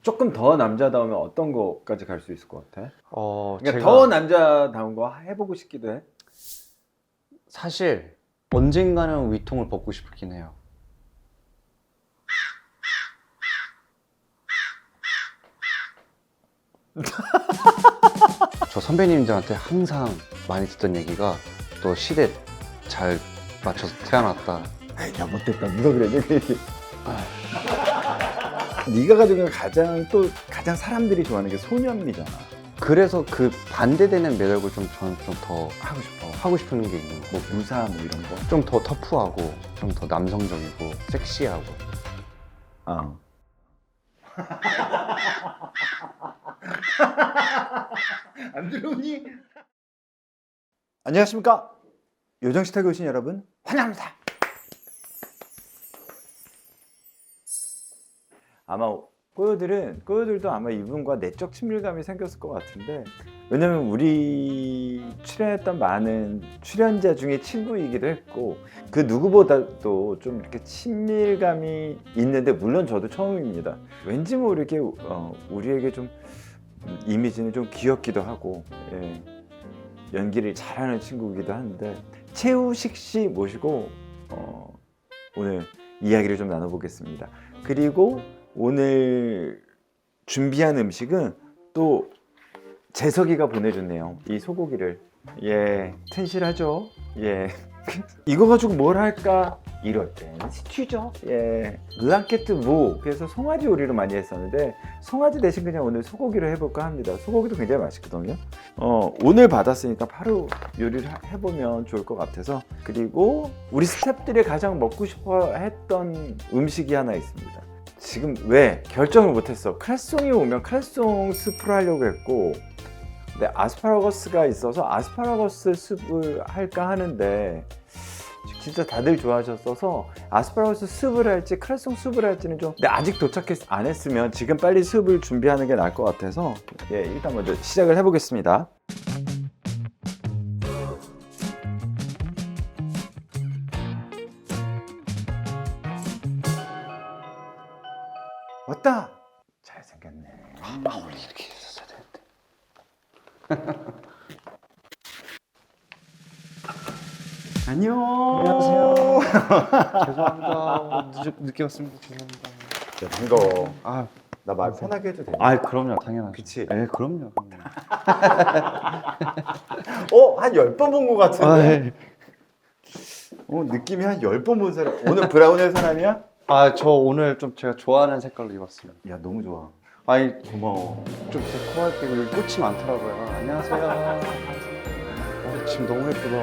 조금 더 남자다우면 어떤 거까지 갈 수 있을 것 같아? 그러니까 제가 더 남자다운 거 해보고 싶기도 해. 사실 언젠가는 위통을 벗고 싶긴 해요. 저 선배님들한테 항상 많이 듣던 얘기가 또 시대 잘 맞춰서 태어났다. 야, 못됐다. 누가 그랬냐? 네가 가지고 있는 가장 사람들이 좋아하는 게 소년미잖아. 그래서 그 반대되는 매력을 좀 저는 좀 더 하고 싶어. 하고 싶은 게 있는 거. 뭐 무사 뭐 이런 거. 좀 더 터프하고 좀 더 남성적이고 섹시하고. 어. 안 들어오니? 안녕하십니까? 요정시탁에 오신 여러분 환영합니다. 아마 꼬요들도 아마 이분과 내적 친밀감이 생겼을 것 같은데, 왜냐면 우리 출연했던 많은 출연자 중에 친구이기도 했고 그 누구보다도 좀 이렇게 친밀감이 있는데, 물론 저도 처음입니다. 왠지 모르게 우리에게 좀 이미지는 좀 귀엽기도 하고, 예, 연기를 잘하는 친구이기도 한데, 최우식 씨 모시고 오늘 이야기를 좀 나눠보겠습니다. 그리고 오늘 준비한 음식은 또 재석이가 보내줬네요. 이 소고기를. 예, 튼실하죠. 예. 이거 가지고 뭘 할까? 이럴 때는 스튜죠. 예. 르랑케트 무. 그래서 송아지 요리를 많이 했었는데 송아지 대신 그냥 오늘 소고기를 해볼까 합니다. 소고기도 굉장히 맛있거든요. 오늘 받았으니까 바로 요리를 해보면 좋을 것 같아서. 그리고 우리 스태프들이 가장 먹고 싶어 했던 음식이 하나 있습니다. 지금 왜 결정을 못했어. 크레송이 오면 크레송 스프를 하려고 했고, 근데 아스파라거스가 있어서 아스파라거스 숲을 할까 하는데 진짜 다들 좋아하셨어서 아스파라거스 숲을 할지 크레송 숲을 할지는 좀, 근데 아직 도착 안 했으면 지금 빨리 숲을 준비하는 게 나을 것 같아서, 예, 일단 먼저 시작을 해보겠습니다. 왔다. 잘생겼네. 우리 이렇게 했었어야 되는데. 안녕. 안녕하세요. 죄송합니다. 늦게 왔습니다. 죄송합니다. 야, 반가워. 아, 나 말 편하게 해도 돼? 그럼요. 당연하죠. 그치? 네, 그럼요. 한 10번 본 것 같은데? 느낌이 한 10번 본 사람. 오늘 브라운의 사람이야? 저 오늘 좀 제가 좋아하는 색깔로 입었습니다. 야, 너무 좋아. 고마워. 좀 데코할 게 여기 꽃이 많더라고요. 안녕하세요. 지금 너무 예쁘다.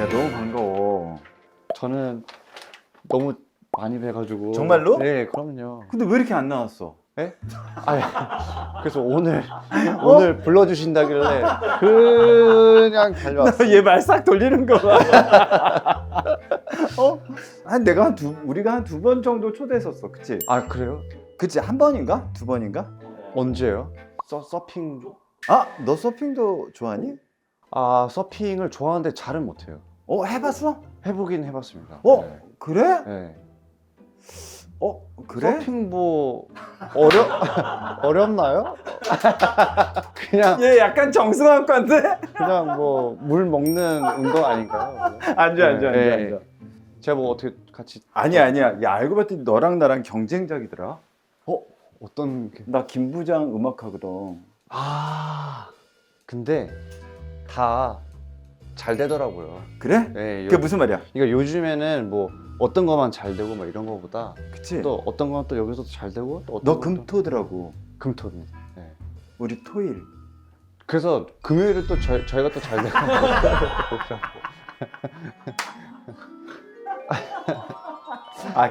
야, 너무 반가워. 저는 너무 많이 뵈가지고. 정말로? 네, 그럼요. 근데 왜 이렇게 안 나왔어? 네? 그래서 오늘 불러주신다길래 그냥 달려왔어. 얘 말 싹 돌리는 거 봐. 우리가 한 2번 정도 초대했었어, 그치? 그래요? 그치, 한 번인가? 2번인가? 언제요? 서핑? 너 서핑도 좋아하니? 서핑을 좋아하는데 잘은 못해요. 해봤어? 해보긴 해봤습니다. 네. 그래? 네. 그래? 서핑 뭐 어렵나요? 그냥 얘 약간 정승환과인데? 그냥 뭐 물 먹는 운동 아닌가요? 앉아. 제가 뭐 어떻게 같이 아니야. 야, 알고 봤더니 너랑 나랑 경쟁작이더라. 어떤 게? 나 김부장 음악하거든. 근데 다 잘 되더라고요. 그래? 네, 그게 무슨 말이야? 그러니까 요즘에는 뭐 어떤 것만 잘 되고 뭐 이런 거보다 그치? 또 어떤 건 또 여기서도 잘 되고 또 어떤 너 건 금토더라고. 또 금토입니다. 네. 우리 토일. 그래서 금요일에 또 저희가 또 잘 되고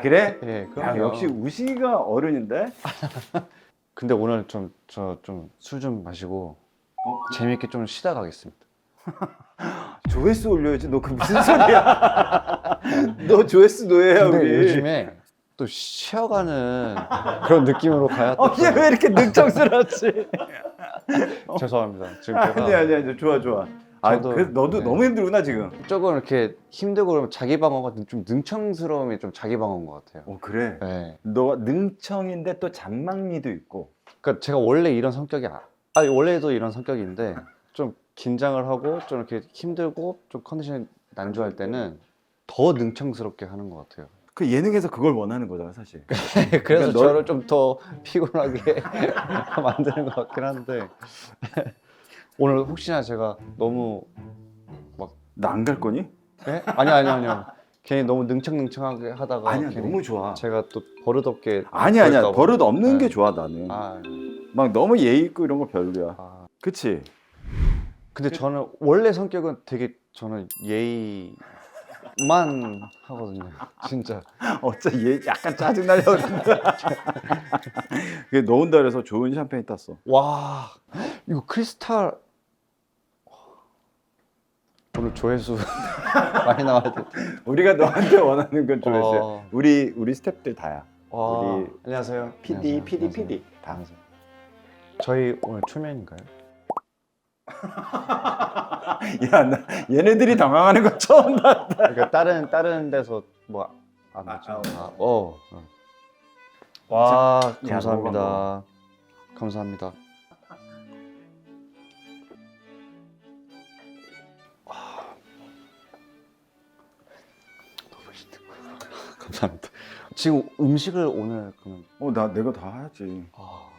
그래? 예, 야, 그럼요. 역시 우식이가 어른인데? 근데 오늘 저 좀 술 좀 마시고 재밌게 좀 쉬다 가겠습니다. 조회수 올려야지. 너 그 무슨 소리야? 너 조회수 노예야, 근데 우리. 요즘에 또 쉬어가는 그런 느낌으로 가야 또 얘 왜 이렇게 능청스럽지? 죄송합니다. 지금 제가 아니야. 좋아. 저도, 그래서 너도 네. 너무 힘들구나 지금. 조금 이렇게 힘들고 그러면 자기 방어가 좀 능청스러움이 좀 자기 방어인 것 같아요. 그래. 네. 너 능청인데 또 잔망미도 있고. 그러니까 제가 원래 이런 성격이 원래도 이런 성격인데 좀 긴장을 하고 좀 이렇게 힘들고 좀 컨디션이 난조할 때는 더 능청스럽게 하는 것 같아요. 그 예능에서 그걸 원하는 거잖아 사실. 그래서 그러니까 저를 좀 더 피곤하게 만드는 것 같긴 한데 오늘 혹시나 제가 너무 나 안 갈 거니? 네? 아니요. 괜히 너무 능청능청하게 하다가 아니야 괜히 너무 좋아. 제가 또 버릇없게 아니야 그럴까 봐. 버릇 없는 네. 게 좋아 나는. 아, 막 너무 예의 있고 이런 거 별로야. 아. 그치? 근데 저는 원래 성격은 되게 저는 예의만 하거든요. 진짜. 어째 얘 약간 짜증 나려고 그런다. 그게 너 온다 그래서 좋은 샴페인 땄어. 와, 이거 크리스탈 오늘 조회수 많이 나와야 돼. 우리가 너한테 원하는 건 조회수야. 우리 스태프들 다야. 우리 안녕하세요. PD 안녕하세요. 다. 안녕하세요. 저희 오늘 초면인가요? 야, 나 얘네들이 당황하는 거 처음 봤다. 그러니까 다른 데서 뭐 안 맞죠? 와, 감사합니다. 먹어. 감사합니다. 너무 맛있다. 감사합니다. 지금 음식을 오늘 그러면 내가 다 하지. 아,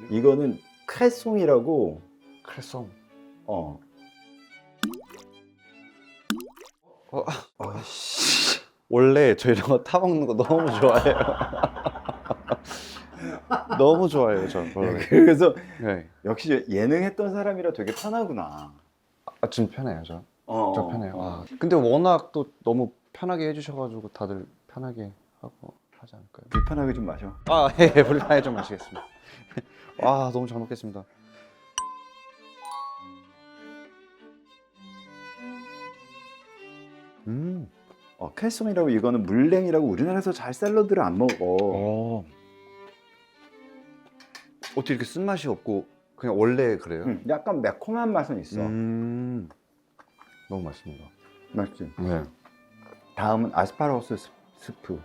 이거는 크레송이라고. 크레송. 씨. 원래 저 이런 거 타먹는 거 너무 좋아해요. 너무 좋아해요, 저. 원래. 그래서 네. 역시 예능 했던 사람이라 되게 편하구나. 좀 편해요, 저. 좀 편해요. 근데 워낙 또 너무 편하게 해주셔가지고 다들 편하게 하고 하지 않을까요? 불편하게 좀 마셔. 예, 불편하게 좀 마시겠습니다. 와, 너무 잘 먹겠습니다. 크레송이라고 이거는 물냉이라고 우리나라에서 잘 샐러드를 안 먹어. 어떻게 이렇게 쓴맛이 없고 그냥 원래 그래요? 약간 매콤한 맛은 있어. 너무 맛있습니다. 맛있지? 네. 다음은 아스파라거스 스프.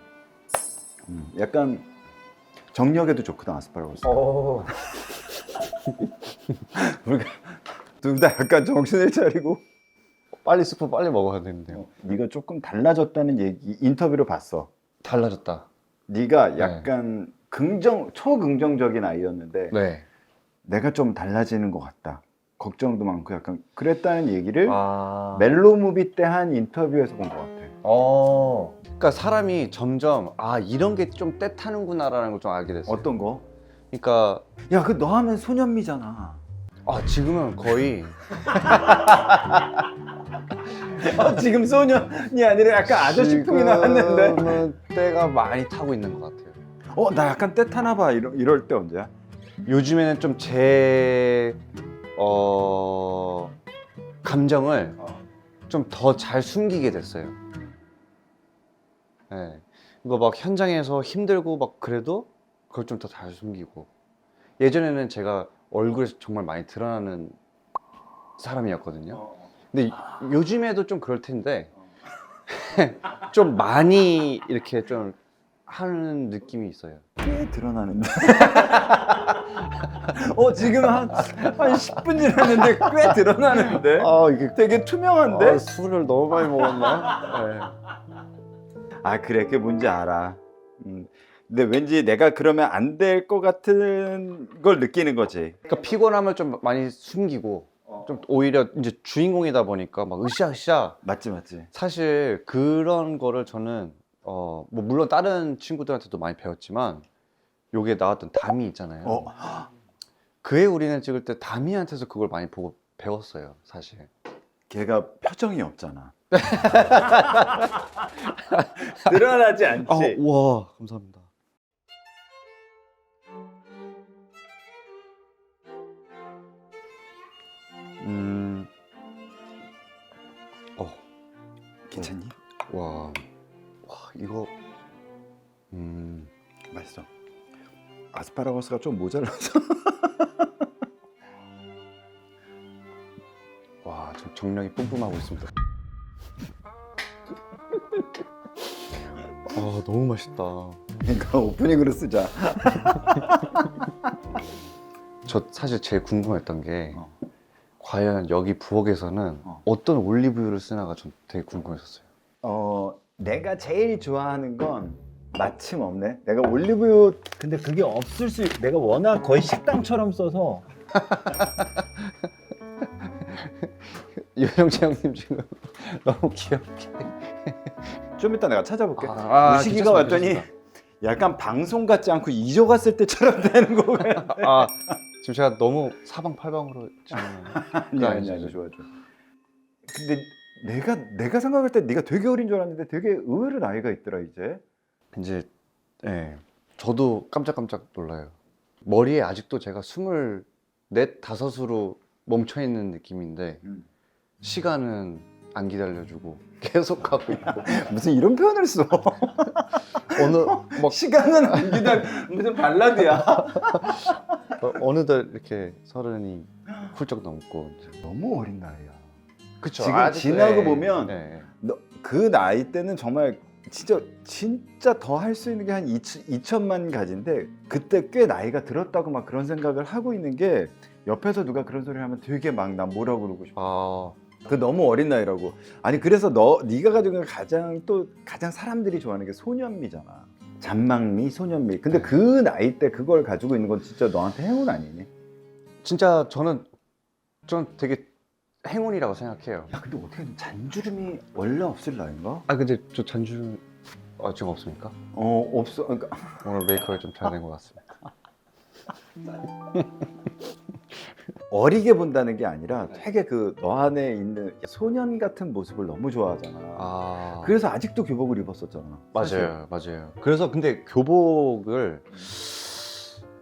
약간 정력에도 좋거든 아스파라거스. 우리가 둘 다 약간 정신을 차리고. 빨리 스프 빨리 먹어야 되는데요. 네가 조금 달라졌다는 얘기 인터뷰로 봤어. 달라졌다. 네가 약간 초긍정적인 아이였는데 네. 내가 좀 달라지는 것 같다. 걱정도 많고 약간 그랬다는 얘기를 멜로 무비 때 한 인터뷰에서 본 것 같아. 그러니까 사람이 점점 이런 게 좀 때 타는구나라는 걸 좀 알게 됐어요. 어떤 거? 그러니까 야, 그 너 하면 소년미잖아. 지금은 거의 지금 소년이 아니라 약간 아저씨 풍이 나왔는데. 지금은 때가 많이 타고 있는 것 같아요. 나 약간 때 타나 봐. 이럴 때 언제야? 요즘에는 좀 제 감정을 좀 더 잘 숨기게 됐어요. 네. 이거 막 현장에서 힘들고 막 그래도 그걸 좀 더 잘 숨기고. 예전에는 제가 얼굴에서 정말 많이 드러나는 사람이었거든요. 근데 요즘에도 좀 그럴 텐데 좀 많이 이렇게 좀 하는 느낌이 있어요. 꽤 드러나는데. 지금 한 10분 지났는데 꽤 드러나는데. 이게 되게 투명한데? 술을 너무 많이 먹었나? 네. 그래, 그게 뭔지 알아. 근데 왠지 내가 그러면 안 될 것 같은 걸 느끼는 거지. 그러니까 피곤함을 좀 많이 숨기고 좀 오히려 이제 주인공이다 보니까 막 으쌰으쌰. 맞지. 사실 그런 거를 저는 뭐 물론 다른 친구들한테도 많이 배웠지만 요게 나왔던 다미 있잖아요. 그의 우리는 찍을 때 다미한테서 그걸 많이 보고 배웠어요, 사실. 걔가 표정이 없잖아. 드러나지 않지. 와, 감사합니다. 괜찮니? 와, 이거 맛있어. 아스파라거스가 좀 모자라서. 와, 정력이 뿜뿜하고 있습니다. 아 너무 맛있다. 그러니까 오프닝으로 쓰자. 저 사실 제일 궁금했던 게 어. 과연 여기 부엌에서는 어떤 올리브유를 쓰나가 전 되게 궁금했었어요. 내가 제일 좋아하는 건 마침 없네. 내가 올리브유 근데 그게 없을 수 내가 워낙 거의 식당처럼 써서 유영재 형님 지금 너무 귀엽게. 좀 이따 내가 찾아볼게. 무식이가 무식이가 왔더니 약간 방송 같지 않고 이조 갔을 때처럼 되는 거 같아. 아 지금 제가 너무 사방팔방으로 지금 아니 좋아. 근데 내가 생각할 때 네가 되게 어린 줄 알았는데 되게 의외로 나이가 있더라 이제. 이제 예 저도 깜짝깜짝 놀라요. 머리에 아직도 제가 24, 5으로 멈춰 있는 느낌인데 시간은 안 기다려주고 계속 가고 있고 무슨 이런 표현을 써? 어느 막 시간은 안 기다려. 무슨 발라드야? 어느덧 이렇게 30이 훌쩍 넘고 이제. 너무 어린 나이야. 그쵸 지금 아직도, 지나고 예, 보면 예. 그 나이 때는 정말 진짜 더 할 수 있는 게 한 2천만 가지인데 그때 꽤 나이가 들었다고 막 그런 생각을 하고 있는 게 옆에서 누가 그런 소리를 하면 되게 막 나 뭐라 그러고 싶어. 그 너무 어린 나이라고. 아니 그래서 네가 가지고 있는 가장 사람들이 좋아하는 게 소년미잖아. 잔망미, 소년미. 근데 그 나이 때 그걸 가지고 있는 건 진짜 너한테 행운 아니니? 진짜 저는 되게 행운이라고 생각해요. 야 근데 어떻게 잔주름이 원래 없을 나이인가? 아 근데 저 잔주 지금 없습니까? 없어. 그러니까 오늘 메이크업이 좀 잘 된 것 같습니다. 어리게 본다는 게 아니라 되게 너 안에 있는 소년 같은 모습을 너무 좋아하잖아. 그래서 아직도 교복을 입었었잖아. 사실. 맞아요. 그래서 근데 교복을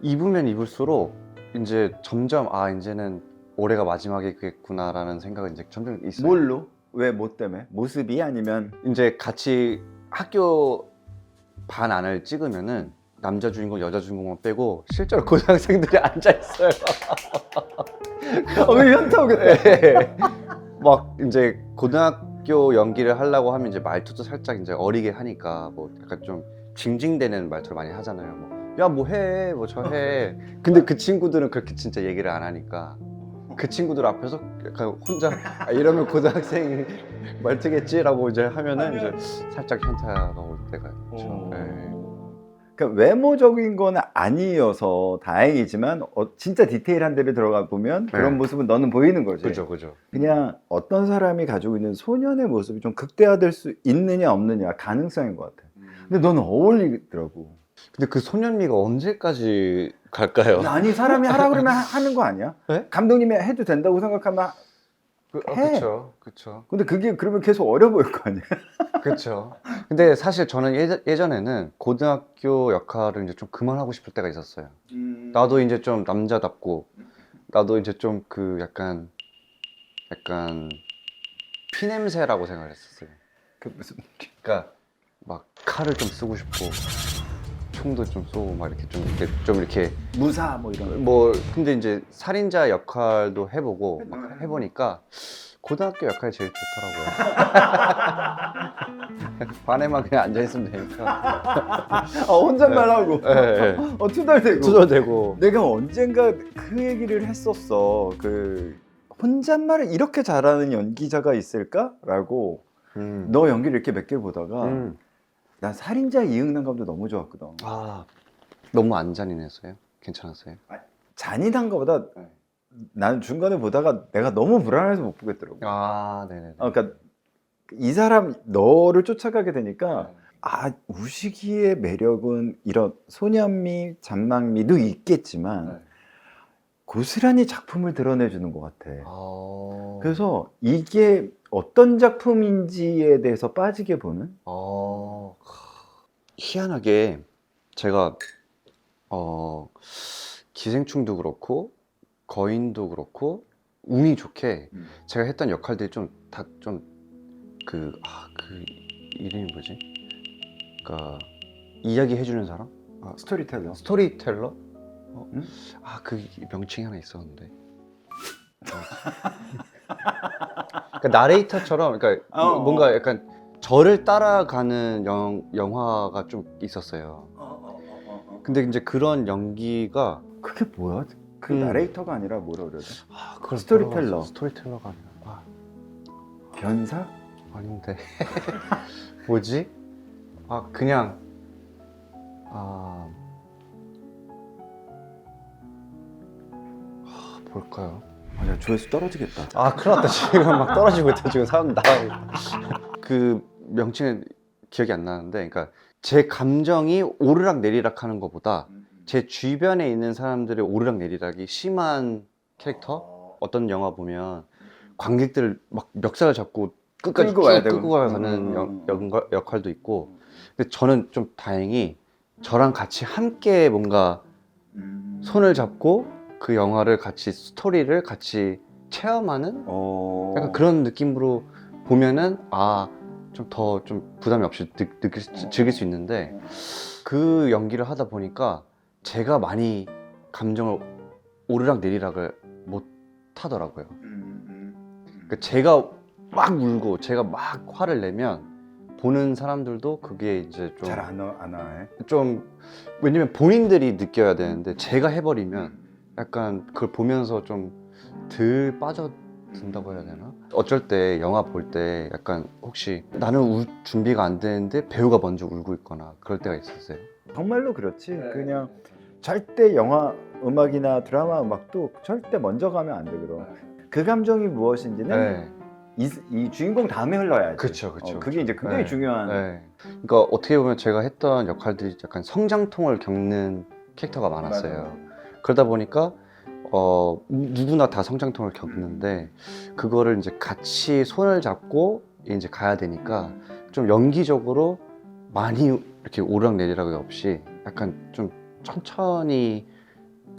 입으면 입을수록 이제 점점 이제는 올해가 마지막이겠구나라는 생각은 이제 점점 있어요. 뭘로? 왜 뭐 때문에? 모습이 아니면 이제 같이 학교 반 안을 찍으면은 남자 주인공, 여자 주인공만 빼고 실제로 고등학생들이 앉아 있어요. 왜 현타 오겠다. 막 이제 고등학교 연기를 하려고 하면 이제 말투도 살짝 이제 어리게 하니까 뭐 약간 좀 징징대는 말투를 많이 하잖아요. 뭐, 야, 뭐 해, 뭐 저 해. 근데 그 친구들은 그렇게 진짜 얘기를 안 하니까 그 친구들 앞에서 약간 혼자 이러면 고등학생 말투겠지라고 이제 하면은 이제 살짝 현타가 올 때가 있죠. 그러니까 외모적인 건 아니어서 다행이지만 진짜 디테일한 데를 들어가 보면 그런 모습은 너는 보이는 거지. 그죠. 그냥 어떤 사람이 가지고 있는 소년의 모습이 좀 극대화될 수 있느냐 없느냐 가능성인 것 같아. 근데 너는 어울리더라고. 근데 그 소년미가 언제까지 갈까요? 아니 사람이 하라 그러면 하는 거 아니야? 네? 감독님이 해도 된다고 생각하면 해. 그쵸. 근데 그게 그러면 계속 어려 보일 거 아니야? 그렇죠. 근데 사실 저는 예전에는 고등학교 역할을 이제 좀 그만하고 싶을 때가 있었어요. 나도 이제 좀 남자답고, 나도 이제 좀 그 약간 피냄새라고 생각을 했었어요. 그 무슨 그러니까 막 칼을 좀 쓰고 싶고, 총도 좀 쏘고 막 이렇게 좀 이렇게 무사 뭐 이런. 뭐 근데 이제 살인자 역할도 해보고 막 해보니까 고등학교 역할이 제일 좋더라고요. 반에만 그냥 앉아있으면 되니까. 혼잣말 하고. 예. 투덜대고. 투덜대고. 내가 언젠가 그 얘기를 했었어. 그 혼잣말을 이렇게 잘하는 연기자가 있을까라고. 너 연기를 이렇게 몇 개를 보다가 난 살인자 이응남 감도 너무 좋았거든. 너무 안 잔인했어요? 괜찮았어요? 잔인한 거보다 나는 중간에 보다가 내가 너무 불안해서 못 보겠더라고. 네네. 그러니까 이 사람 너를 쫓아가게 되니까 우식이의 매력은 이런 소년미, 잔망미도 있겠지만 고스란히 작품을 드러내주는 것 같아. 그래서 이게 어떤 작품인지에 대해서 빠지게 보는? 희한하게 제가 기생충도 그렇고 거인도 그렇고 운이 좋게 제가 했던 역할들이 좀 다 좀 그 이름이 뭐지? 그러니까 이야기 해주는 사람? 스토리텔러. 스토리텔러? 응? 그 명칭이 하나 있었는데. 그러니까 나레이터처럼 그러니까 뭔가 약간 저를 따라가는 영화가 좀 있었어요. 근데 이제 그런 연기가 그게 뭐야? 그 나레이터가 아니라 뭐라 그래야 돼? 그걸 스토리텔러. 뭐라고 하지? 스토리텔러가 아니라 변사? 아닌데 뭐지? 그냥 뭘까요? 아니야, 조회수 떨어지겠다. 큰일 났다. 지금 막 떨어지고 있다. 지금 사람 나와. 그 명칭은 기억이 안 나는데, 그러니까 제 감정이 오르락 내리락 하는 것보다 제 주변에 있는 사람들의 오르락 내리락이 심한 캐릭터? 어떤 영화 보면 관객들을 막 멱살을 잡고 끝까지 끌고 와야 쭉 되고. 끌고 가는 역할도 있고, 근데 저는 좀 다행히 저랑 같이 함께 뭔가 손을 잡고 그 영화를 같이 스토리를 같이 체험하는 약간 그런 느낌으로 보면은 좀 더 좀 부담이 없이 즐길 수 있는데, 그 연기를 하다 보니까 제가 많이 감정을 오르락 내리락을 못 하더라고요. 그러니까 제가 막 울고 제가 막 화를 내면 보는 사람들도 그게 이제 잘 안 와. 좀 왜냐면 본인들이 느껴야 되는데 제가 해버리면 약간 그걸 보면서 좀 덜 빠져든다고 해야 되나? 어쩔 때 영화 볼 때 약간 혹시 나는 울 준비가 안 되는데 배우가 먼저 울고 있거나 그럴 때가 있었어요. 정말로 그렇지. 그냥 절대 영화 음악이나 드라마 음악도 절대 먼저 가면 안 되거든. 그 감정이 무엇인지는 이 주인공 다음에 흘러야지. 그쵸. 그게 이제 굉장히 중요한. 그러니까 어떻게 보면 제가 했던 역할들이 약간 성장통을 겪는 캐릭터가 많았어요. 그러다 보니까 누구나 다 성장통을 겪는데 그거를 이제 같이 손을 잡고 이제 가야 되니까 좀 연기적으로 많이 이렇게 오르락내리락이 없이 약간 좀 천천히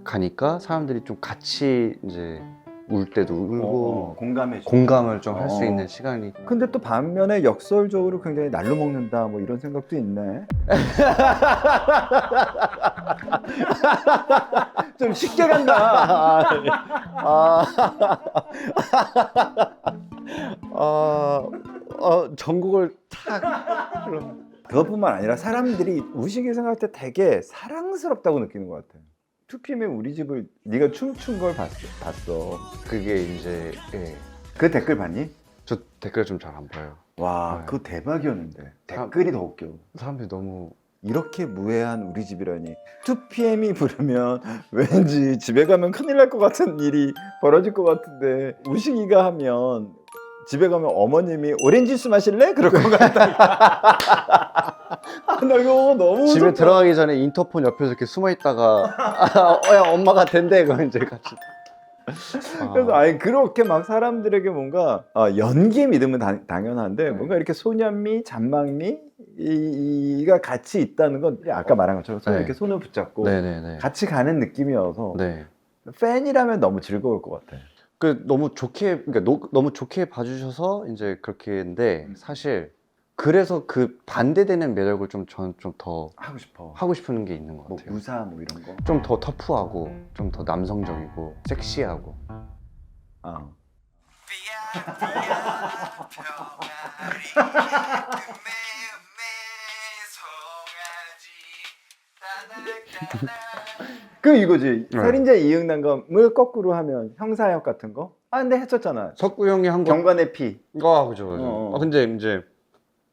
가니까 사람들이 좀 같이 이제 울 때도 울고 공감을 좀 할 수 있는 시간이. 근데 또 반면에 역설적으로 굉장히 날로 먹는다 뭐 이런 생각도 있네. 좀 쉽게 간다. 전국을 탁. 그것뿐만 아니라 사람들이 우식이 생각할 때 되게 사랑스럽다고 느끼는 것 같아. 2PM의 우리 집을 네가 춤춘 걸 봤어. 그게 이제 그 댓글 봤니? 저 댓글 좀 잘 안 봐요. 와, 그거 대박이었는데. 댓글이 더 웃겨. 사람들이 너무 이렇게 무해한 우리 집이라니. 2PM이 부르면 왠지 집에 가면 큰일 날 것 같은 일이 벌어질 것 같은데 우식이가 하면 집에 가면 어머님이 오렌지 주스 마실래? 그럴 것 같다. 나 이거 너무 집에 무섭다. 들어가기 전에 인터폰 옆에서 이렇게 숨어 있다가 야 엄마가 된대 그러면 이제 같이. 그래서 그렇게 막 사람들에게 뭔가 연기의 믿음은 당연한데 뭔가 이렇게 소년미, 잔망미 이가 같이 있다는 건 아까 말한 것처럼 서로 이렇게 손을 붙잡고 같이 가는 느낌이어서 팬이라면 너무 즐거울 것 같아. 너무 좋게 너무 좋게 봐주셔서 이제 그렇게 했는데 사실 그래서 그 반대되는 매력을 저는 좀 더 하고 싶은 게 있는 것 같아요. 무사 뭐 이런 거. 좀 더 터프하고 좀 더 남성적이고 섹시하고. 그 이거지. 살인자 이응남을 거꾸로 하면 형사역 같은 거? 근데 했었잖아. 석구 형이 한 거. 경관의 피. 그죠. 근데 이제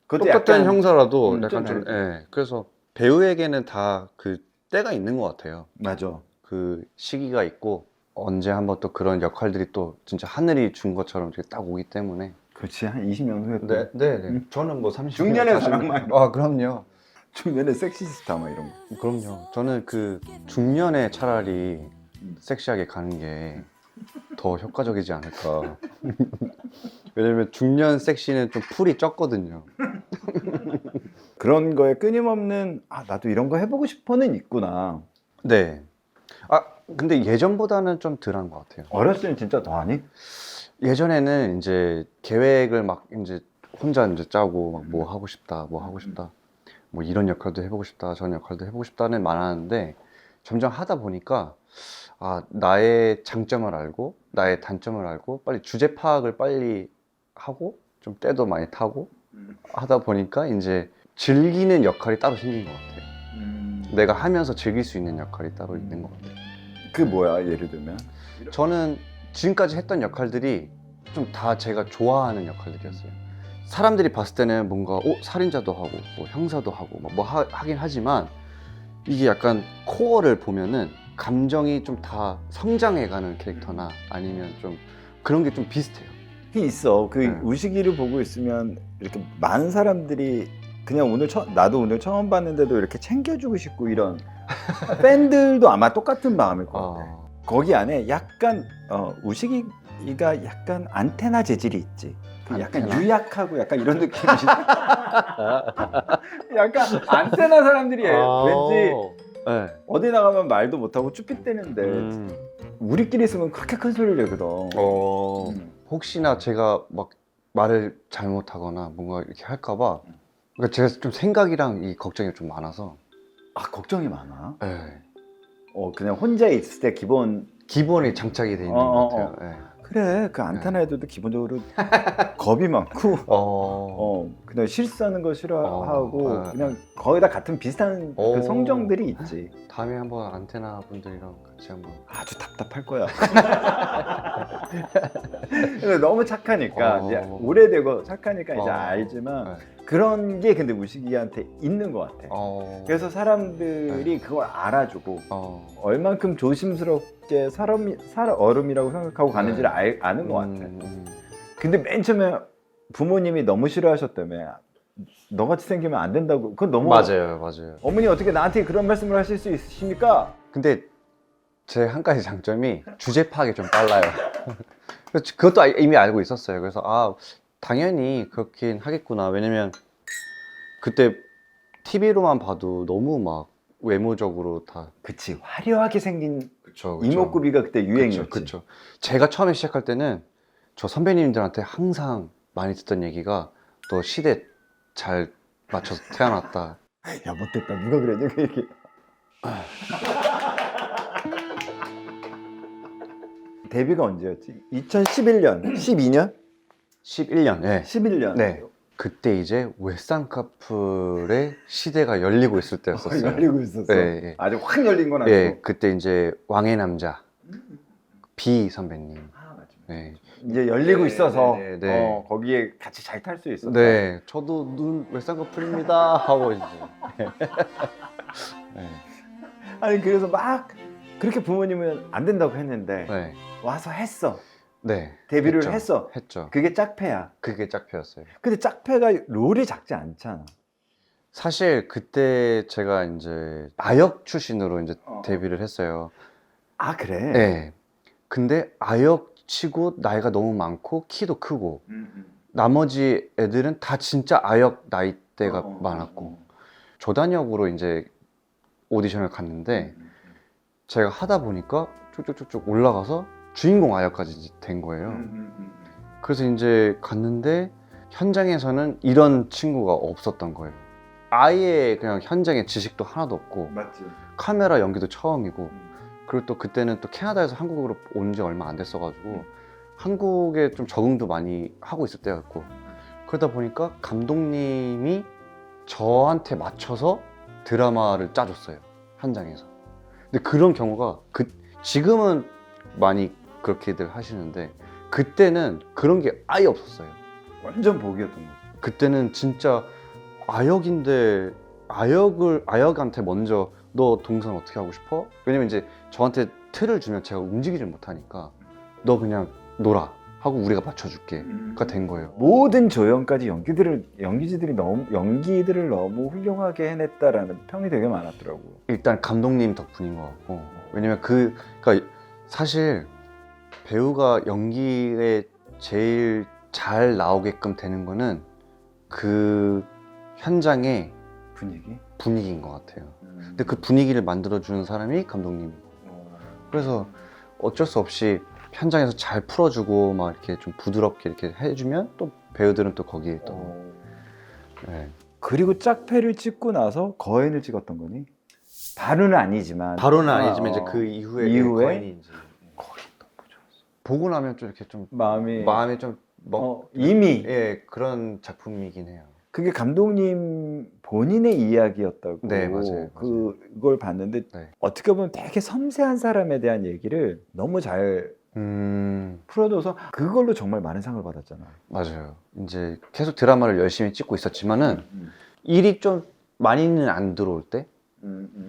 그것도 똑같은 약간, 형사라도 약간 좀 그래서 배우에게는 다 그 때가 있는 것 같아요. 맞아. 그 시기가 있고 언제 한번 또 그런 역할들이 또 진짜 하늘이 준 것처럼 이렇게 딱 오기 때문에. 그렇지. 한 20년 후에 또. 저는 뭐 30년 중년의 사랑만. 그럼요. 중년의 섹시스타 막 이런 거. 그럼요. 저는 그 중년에 차라리 섹시하게 가는 게 더 효과적이지 않을까. 왜냐면 중년 섹시는 좀 풀이 적거든요. 그런 거에 끊임없는 나도 이런 거 해보고 싶어는 있구나. 네. 근데 예전보다는 좀 덜한 것 같아요. 어렸을 때는 진짜 더 하니? 예전에는 이제 계획을 막 이제 혼자 이제 짜고 막 뭐 하고 싶다, 뭐 하고 싶다, 뭐 이런 역할도 해보고 싶다, 저런 역할도 해보고 싶다는 많았는데 점점 하다 보니까 나의 장점을 알고 나의 단점을 알고 빨리 주제 파악을 빨리 하고 좀 때도 많이 타고 하다 보니까 이제 즐기는 역할이 따로 생긴 것 같아요. 내가 하면서 즐길 수 있는 역할이 따로 있는 것 같아요. 그 뭐야 예를 들면? 저는 지금까지 했던 역할들이 좀 다 제가 좋아하는 역할들이었어요. 사람들이 봤을 때는 뭔가 살인자도 하고 뭐 형사도 하고 뭐 하긴 하지만 이게 약간 코어를 보면은 감정이 좀 다 성장해가는 캐릭터나 아니면 좀 그런 게 좀 비슷해요. 그게 있어. 그 네. 우식이를 보고 있으면 이렇게 많은 사람들이 그냥 나도 오늘 처음 봤는데도 이렇게 챙겨주고 싶고 이런 팬들도 아마 똑같은 마음일 것 같아. 거기 안에 약간 우식이가 약간 안테나 재질이 있지. 그 약간 안테나? 유약하고 약간 이런 느낌이지. 약간 안테나 사람들이 왠지 네. 어디 나가면 말도 못하고 쭈삣대는데 우리끼리 있으면 그렇게 큰 소리를 내거든. 혹시나 제가 막 말을 잘못하거나 뭔가 이렇게 할까봐 그러니까 제가 좀 생각이랑 이 걱정이 좀 많아서 아 걱정이 많아. 네. 그냥 혼자 있을 때 기본이 장착이 돼 있는 것 같아요. 네. 그래 그 안테나 애들도 기본적으로 겁이 많고 그냥 실수하는 거 싫어하고 네. 그냥 거의 다 같은 비슷한 그 오. 성정들이 있지. 다음에 한번 안테나 분들이랑 같이 한번 아주 답답할 거야. 근데 너무 착하니까 이제 오래되고 착하니까 이제 알지만 네. 그런 게 근데 우식이한테 있는 것 같아. 그래서 사람들이 네. 그걸 알아주고 얼만큼 조심스럽게 얼음이라고 생각하고 가는지를 아는 것 같아. 근데 맨 처음에 부모님이 너무 싫어하셨다며. 너같이 생기면 안 된다고. 그건 너무 맞아요. 어머니 어떻게 나한테 그런 말씀을 하실 수 있으십니까? 근데 제 한 가지 장점이 주제 파악이 좀 빨라요. 그것도 이미 알고 있었어요. 그래서 당연히 그렇긴 하겠구나. 왜냐면 그때 TV로만 봐도 너무 막 외모적으로 다 그치 화려하게 생긴 그쵸. 이목구비가 그때 유행이었지. 그쵸. 제가 처음에 시작할 때는 저 선배님들한테 항상 많이 듣던 얘기가 너 시대 잘 맞춰서 태어났다. 야 못됐다 누가 그랬냐 그 얘기. 데뷔가 언제였지? 2011년 12년? 11년. 네. 11년 네. 그때 이제 웨쌍커플의 시대가 열리고 있을 때였었어요. 열리고 있었어. 네. 아주 확 열린 건 아니고. 네, 그때 이제 왕의 남자 비 선배님. 맞아. 네. 이제 열리고 있어서 네. 거기에 같이 잘 탈 수 있었다. 네, 저도 눈 웨쌍커플입니다 하고 이제. 네. 아니 그래서 막 그렇게 부모님은 안 된다고 했는데 네. 와서 했어. 네. 데뷔를 했어. 했죠. 그게 짝패야. 그게 짝패였어요. 근데 짝패가 롤이 작지 않잖아. 사실 그때 제가 이제 아역 출신으로 이제 데뷔를 했어요. 아 그래? 네. 근데 아역 치고 나이가 너무 많고 키도 크고 나머지 애들은 다 진짜 아역 나이대가 많았고 조단역으로 이제 오디션을 갔는데 제가 하다 보니까 쭉쭉쭉쭉 올라가서 주인공 아역까지 된 거예요. 그래서 이제 갔는데 현장에서는 이런 친구가 없었던 거예요. 아예 그냥 현장에 지식도 하나도 없고 맞지. 카메라 연기도 처음이고 그리고 또 그때는 또 캐나다에서 한국으로 온 지 얼마 안 됐어가지고 한국에 좀 적응도 많이 하고 있을 때였고 그러다 보니까 감독님이 저한테 맞춰서 드라마를 짜줬어요. 현장에서. 근데 그런 경우가 지금은 많이 그렇게들 하시는데 그때는 그런 게 아예 없었어요. 완전 복이었던 거지. 그때는 진짜 아역인데 아역한테 먼저 너 동선 어떻게 하고 싶어? 왜냐면 이제 저한테 틀을 주면 제가 움직이질 못하니까 너 그냥 놀아 하고 우리가 맞춰줄게가 된 거예요. 모든 조연까지 연기들을 너무 훌륭하게 해냈다라는 평이 되게 많았더라고. 일단 감독님 덕분인 것 같고 왜냐면 그러니까 사실 배우가 연기에 제일 잘 나오게끔 되는 거는 그 현장의 분위기인 것 같아요. 근데 그 분위기를 만들어주는 사람이 감독님이고 그래서 어쩔 수 없이 현장에서 잘 풀어주고 막 이렇게 좀 부드럽게 이렇게 해주면 또 배우들은 또 거기에 또 네. 그리고 짝패를 찍고 나서 거인을 찍었던 거니? 바로는 아니지만 이제 그 이후에 거인이 이제 보고 나면 좀 이렇게 좀 마음이 좀 뭐 이미 예, 그런 작품이긴 해요. 그게 감독님 본인의 이야기였다고. 네, 맞아요. 그걸 봤는데 네. 어떻게 보면 되게 섬세한 사람에 대한 얘기를 너무 잘 풀어줘서 그걸로 정말 많은 상을 받았잖아. 맞아요. 이제 계속 드라마를 열심히 찍고 있었지만은 일이 좀 많이는 안 들어올 때,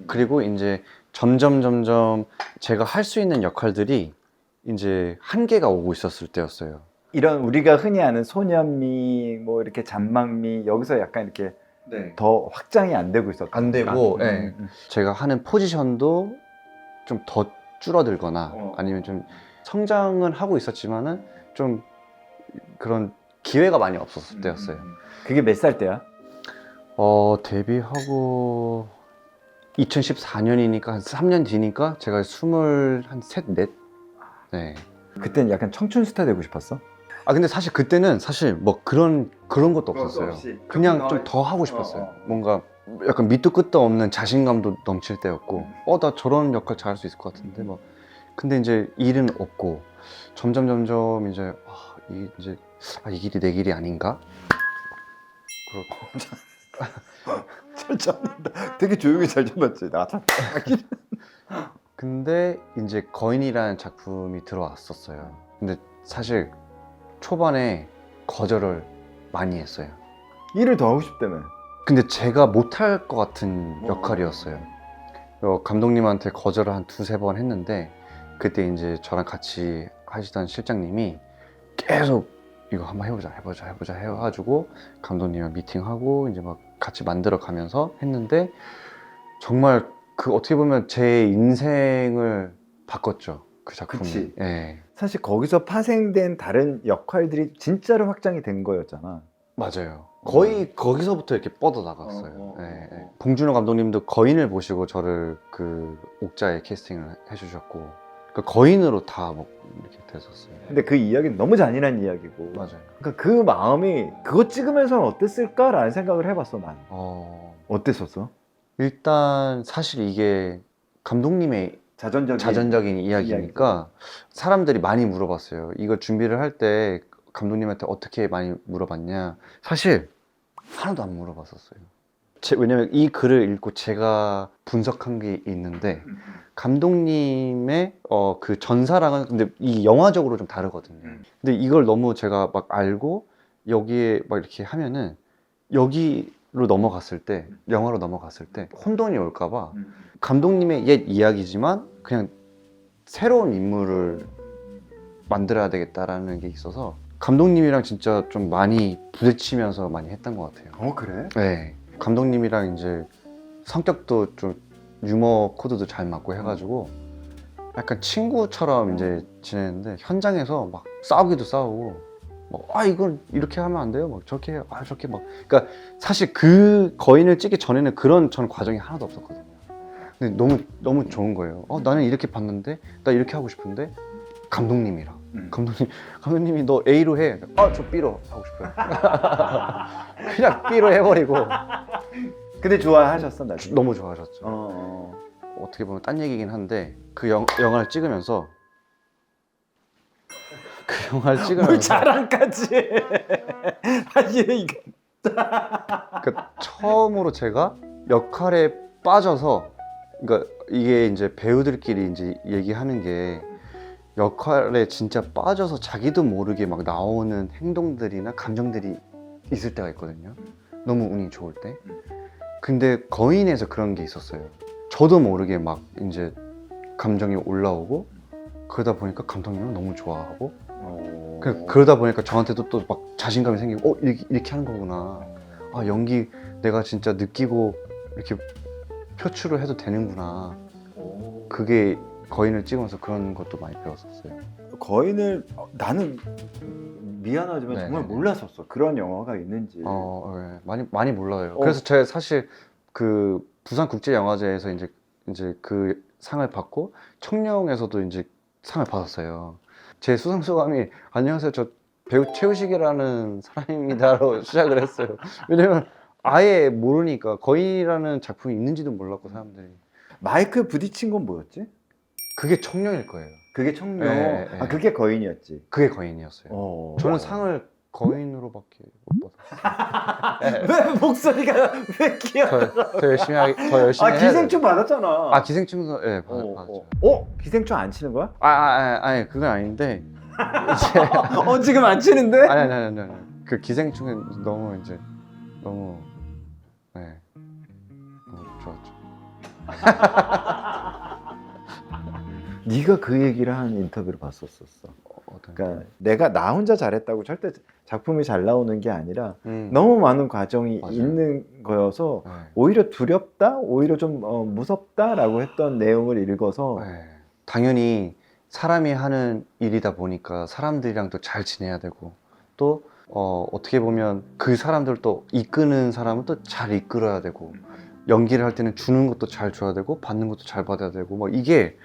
그리고 이제 점점 제가 할 수 있는 역할들이 이제 한계가 오고 있었을 때였어요. 이런 우리가 흔히 아는 소년미, 뭐 이렇게 잔망미 여기서 약간 이렇게 더 확장이 안 되고 있었던 안 되고, 건가? 예. 제가 하는 포지션도 좀 더 줄어들거나 아니면 좀 성장은 하고 있었지만은 좀 그런 기회가 많이 없었을 때였어요. 그게 몇 살 때야? 데뷔하고 2014년이니까 한 3년 뒤니까 제가 23, 넷? 네. 그때는 약간 청춘 스타 되고 싶었어? 근데 사실 그때는 사실 뭐 그런 것도 없었어요. 없이. 그냥 좀 더 하고 싶었어요. 뭔가 약간 밑도 끝도 없는 자신감도 넘칠 때였고, 나 저런 역할 잘할 수 있을 것 같은데 막. 근데 이제 일은 없고 점점 이제 이 길이 내 길이 아닌가? 그렇고 잘 잡는다. 되게 조용히 잘 잡았지. 나 참. 근데 이제 거인이라는 작품이 들어왔었어요. 근데 사실 초반에 거절을 많이 했어요. 일을 더 하고 싶다며. 근데 제가 못할 것 같은 역할이었어요. 감독님한테 거절을 한 두세 번 했는데, 그때 이제 저랑 같이 하시던 실장님이 계속 이거 한번 해보자 해가지고 감독님이랑 미팅하고 이제 막 같이 만들어 가면서 했는데, 정말 그 어떻게 보면 제 인생을 바꿨죠, 그 작품이. 그치. 예. 사실 거기서 파생된 다른 역할들이 진짜로 확장이 된 거였잖아. 맞아요. 거의 거기서부터 이렇게 뻗어 나갔어요. 봉준호 감독님도 거인을 보시고 저를 그 옥자에 캐스팅을 해주셨고, 그 거인으로 다 뭐 이렇게 됐었어요. 근데 그 이야기는 너무 잔인한 이야기고. 맞아요. 그러니까 그 마음이 그거 찍으면서는 어땠을까라는 생각을 해봤어 난. 어땠었어? 일단 사실 이게 감독님의 자전적인 이야기니까 사람들이 많이 물어봤어요. 이거 준비를 할 때 감독님한테 어떻게 많이 물어봤냐? 사실 하나도 안 물어봤었어요. 왜냐면 이 글을 읽고 제가 분석한 게 있는데, 감독님의 그 전사랑은 근데 이 영화적으로 좀 다르거든요. 근데 이걸 너무 제가 막 알고 여기에 막 이렇게 하면은 여기로 넘어갔을 때, 영화로 넘어갔을 때 혼돈이 올까봐 감독님의 옛 이야기지만 그냥 새로운 인물을 만들어야 되겠다라는 게 있어서 감독님이랑 진짜 좀 많이 부딪히면서 많이 했던 것 같아요. 그래? 네. 감독님이랑 이제 성격도 좀 유머 코드도 잘 맞고 해가지고 약간 친구처럼 이제 지냈는데, 현장에서 막 싸우기도 싸우고, 이건 이렇게 하면 안 돼요, 막 저렇게 해요, 저렇게 막. 그러니까 사실 그 거인을 찍기 전에는 그런 전 과정이 하나도 없었거든요. 근데 너무 좋은 거예요. 나는 이렇게 봤는데 나 이렇게 하고 싶은데 감독님이랑 감독님이 너 A로 해. 저 B로 하고 싶어요. 그냥 B로 해버리고. 근데 좋아하셨어 나중에? 너무 좋아하셨죠. 어떻게 보면 딴 얘기긴 한데, 그 영화를 찍으면서 뭘 자랑까지 아니 이거 그러니까 처음으로 제가 역할에 빠져서, 그러니까 이게 이제 배우들끼리 이제 얘기하는 게, 역할에 진짜 빠져서 자기도 모르게 막 나오는 행동들이나 감정들이 있을 때가 있거든요. 너무 운이 좋을 때. 근데 거인에서 그런 게 있었어요. 저도 모르게 막 이제 감정이 올라오고, 그러다 보니까 감독님은 너무 좋아하고, 그러다 보니까 저한테도 또 막 자신감이 생기고, 이렇게 하는 거구나. 연기 내가 진짜 느끼고 이렇게 표출을 해도 되는구나. 그게 거인을 찍으면서 그런 것도 많이 배웠었어요. 거인을 나는 미안하지만 정말 몰랐었어. 그런 영화가 있는지. 네. 많이 몰라요. 그래서 제가 사실 그 부산국제영화제에서 이제 그 상을 받고 청룡에서도 이제 상을 받았어요. 제 수상소감이 안녕하세요, 저 배우 최우식이라는 사람입니다로 시작을 했어요. 왜냐면 아예 모르니까, 거인이라는 작품이 있는지도 몰랐고 사람들이. 마이크 부딪힌 건 뭐였지? 그게 청룡일 거예요. 그게 청룡. 네, 네. 아 그게 거인이었지. 그게 거인이었어요. 어. 저는 상을 거인으로밖에 못 받았어요. 왜 목소리가 왜 귀여워? 더 열심히 해야 기생충 받았잖아. 아 기생충도 예 받았죠. 기생충 안 치는 거야? 아니 그건 아닌데 이제 지금 안 치는데? 아니. 그 기생충은 너무 이제 너무 너무 좋았죠. 네가 그 얘기를 한 인터뷰를 봤었었어. 그러니까 내가 나 혼자 잘했다고 절대 작품이 잘 나오는 게 아니라 너무 많은 과정이 맞아요. 있는 거여서 네. 오히려 두렵다, 오히려 좀 무섭다라고 했던 내용을 읽어서 네. 당연히 사람이 하는 일이다 보니까 사람들이랑 또 잘 지내야 되고 또 어떻게 보면 그 사람들 또 이끄는 사람은 또 잘 이끌어야 되고 연기를 할 때는 주는 것도 잘 줘야 되고 받는 것도 잘 받아야 되고 뭐 이게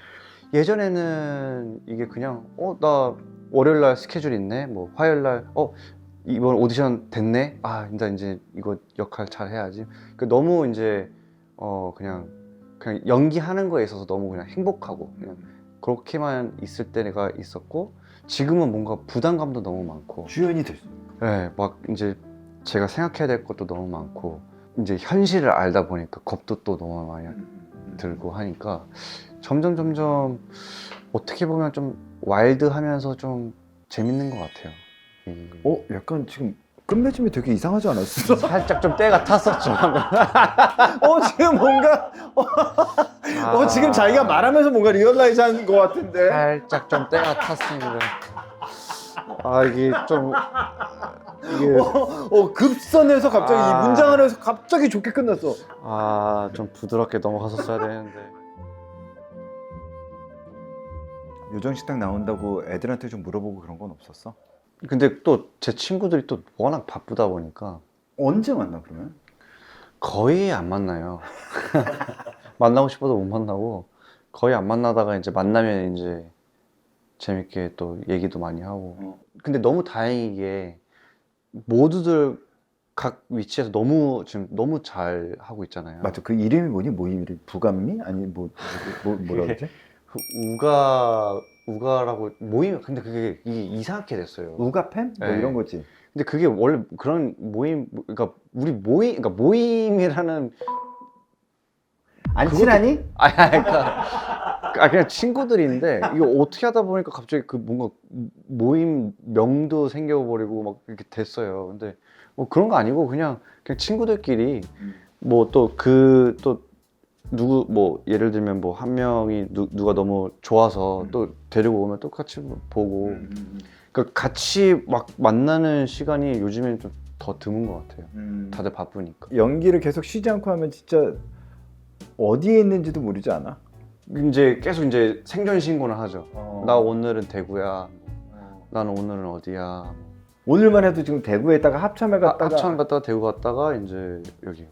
예전에는 이게 그냥 나 월요일 날 스케줄 있네 뭐 화요일 날 이번 오디션 됐네 이제 이거 역할 잘 해야지 너무 이제 그냥 연기하는 거에 있어서 너무 그냥 행복하고 그냥 그렇게만 있을 때가 있었고 지금은 뭔가 부담감도 너무 많고 주연이 됐어. 네, 막 이제 제가 생각해야 될 것도 너무 많고 이제 현실을 알다 보니까 겁도 또 너무 많이 들고 하니까 점점 어떻게 보면 좀 와일드하면서 좀 재밌는 것 같아요. 약간 지금 끝맺음이 되게 이상하지 않았어? 살짝 좀 때가 탔었죠. 지금 뭔가 지금 자기가 말하면서 뭔가 리얼라이즈 하는 것 같은데. 살짝 좀 때가 탔습니다. 이게 좀 급선에서 갑자기 이 문장 안에서 갑자기 좋게 끝났어. 좀 부드럽게 넘어갔었어야 되는데. 요정식당 나온다고 애들한테 좀 물어보고 그런 건 없었어? 근데 또 제 친구들이 또 워낙 바쁘다 보니까 언제 만나 그러면? 거의 안 만나요. 만나고 싶어도 못 만나고 거의 안 만나다가 이제 만나면 이제 재밌게 또 얘기도 많이 하고. 근데 너무 다행이게 모두들 각 위치에서 지금 너무 잘 하고 있잖아요. 맞아. 그 이름이 뭐니? 뭐 이름? 부감미? 아니 뭐라 그러지? 우가라고 모임. 근데 그게 이상하게 됐어요. 우가팸? 뭐 네. 이런 거지. 근데 그게 원래 그런 모임, 그러니까 우리 그러니까 모임이라는 안 친하니? 그냥 친구들인데 이거 어떻게 하다 보니까 갑자기 그 뭔가 모임 명도 생겨버리고 막 이렇게 됐어요. 근데 뭐 그런 거 아니고 그냥 친구들끼리 뭐 또 누구 뭐 예를 들면 뭐 한 명이 누가 너무 좋아서 또 데리고 오면 또 같이 보고 그러니까 같이 막 만나는 시간이 요즘엔 좀 더 드문 것 같아요. 다들 바쁘니까. 연기를 계속 쉬지 않고 하면 진짜 어디에 있는지도 모르지 않아? 이제 계속 이제 생존 신고는 하죠. 나 오늘은 대구야. 나는 오늘은 어디야. 오늘만 해도 지금 대구에 있다가 합참에 갔다가 합천 갔다가 대구 갔다가 이제 여기.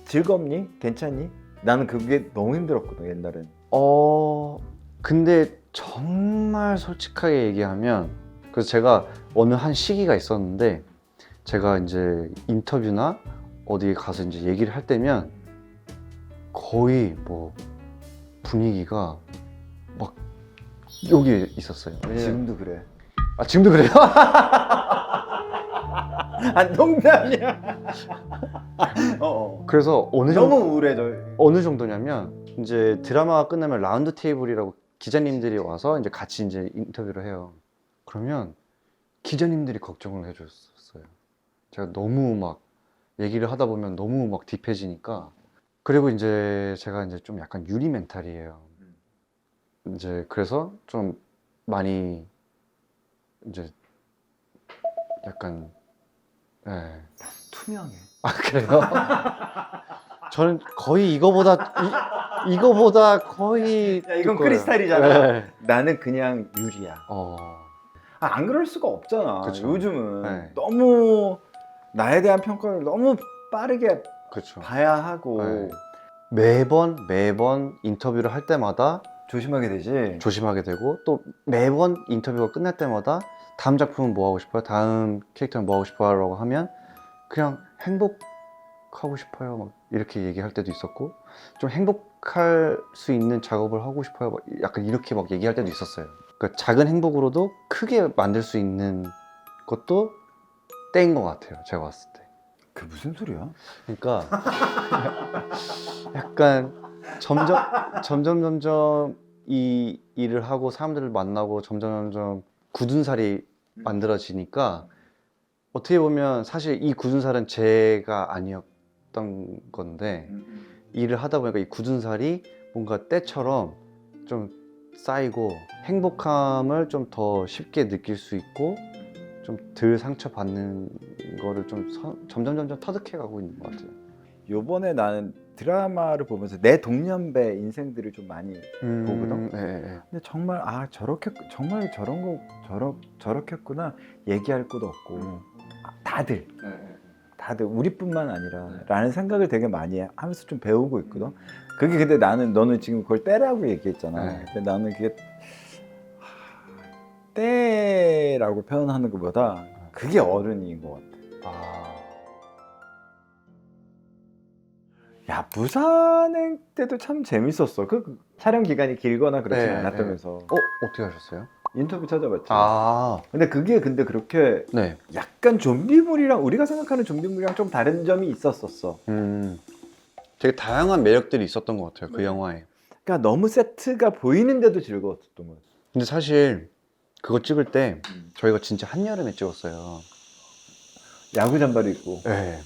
즐겁니? 괜찮니? 나는 그게 너무 힘들었거든 옛날엔. 근데 정말 솔직하게 얘기하면 그래서 제가 어느 한 시기가 있었는데 제가 이제 인터뷰나 어디 가서 이제 얘기를 할 때면 거의 뭐 분위기가 막 여기 있었어요. 지금도 그래. 지금도 그래요? 농담이야. 그래서 너무 우울해져. 어느 정도냐면 이제 드라마가 끝나면 라운드 테이블이라고 기자님들이 와서 이제 같이 이제 인터뷰를 해요. 그러면 기자님들이 걱정을 해줬어요. 제가 너무 막 얘기를 하다 보면 너무 막 딥해지니까. 그리고 이제 제가 이제 좀 약간 유리 멘탈이에요. 이제 그래서 좀 많이 이제 약간 투명해. 그래요? 저는 거의 이거보다 거의 야, 이건 두꺼워요. 크리스탈이잖아. 네. 나는 그냥 유리야. 안 그럴 수가 없잖아. 그쵸. 요즘은 네. 너무 나에 대한 평가를 너무 빠르게 그렇죠. 봐야 하고 네. 매번 인터뷰를 할 때마다 조심하게 되지. 조심하게 되고 또 매번 인터뷰가 끝날 때마다 다음 작품은 뭐 하고 싶어요? 다음 캐릭터는 뭐 하고 싶어요? 라고 하면 그냥 행복하고 싶어요 막 이렇게 얘기할 때도 있었고 좀 행복한 만족할 수 있는 작업을 하고 싶어요. 막 약간 이렇게 막 얘기할 때도 있었어요. 그러니까 작은 행복으로도 크게 만들 수 있는 것도 때인 것 같아요. 제가 봤을 때. 그 무슨 소리야? 그러니까 약간 점점 이 일을 하고 사람들을 만나고 점점 굳은 살이 만들어지니까 어떻게 보면 사실 이 굳은 살은 제가 아니었던 건데 일을 하다 보니까 이 굳은 살이 뭔가 때처럼 좀 쌓이고 행복함을 좀 더 쉽게 느낄 수 있고 좀 덜 상처받는 거를 좀 점점 터득해 가고 있는 것 같아요. 요번에 나는 드라마를 보면서 내 동년배 인생들을 좀 많이 보거든. 네. 근데 정말 저렇게 정말 저런 거 저렇겠구나 얘기할 것도 없고 다들 우리뿐만 아니라 라는 생각을 되게 많이 하면서 좀 배우고 있거든. 그게 근데 너는 지금 그걸 때라고 얘기했잖아. 네. 근데 나는 그게 때라고 표현하는 것보다 그게 어른인 것 같아. 야, 부산행 때도 참 재밌었어. 그 촬영 기간이 길거나 그렇진 네, 않았다면서. 어떻게 하셨어요? 인터뷰 찾아봤지. 아, 근데 그게 그렇게 네. 약간 좀비물이랑 우리가 생각하는 좀비물이랑 좀 다른 점이 있었었어. 되게 다양한 매력들이 있었던 것 같아요. 그 영화에. 그러니까 너무 세트가 보이는데도 즐거웠던 거였어. 근데 사실 그거 찍을 때 저희가 진짜 한여름에 찍었어요. 야구 잠바를 입고. 네.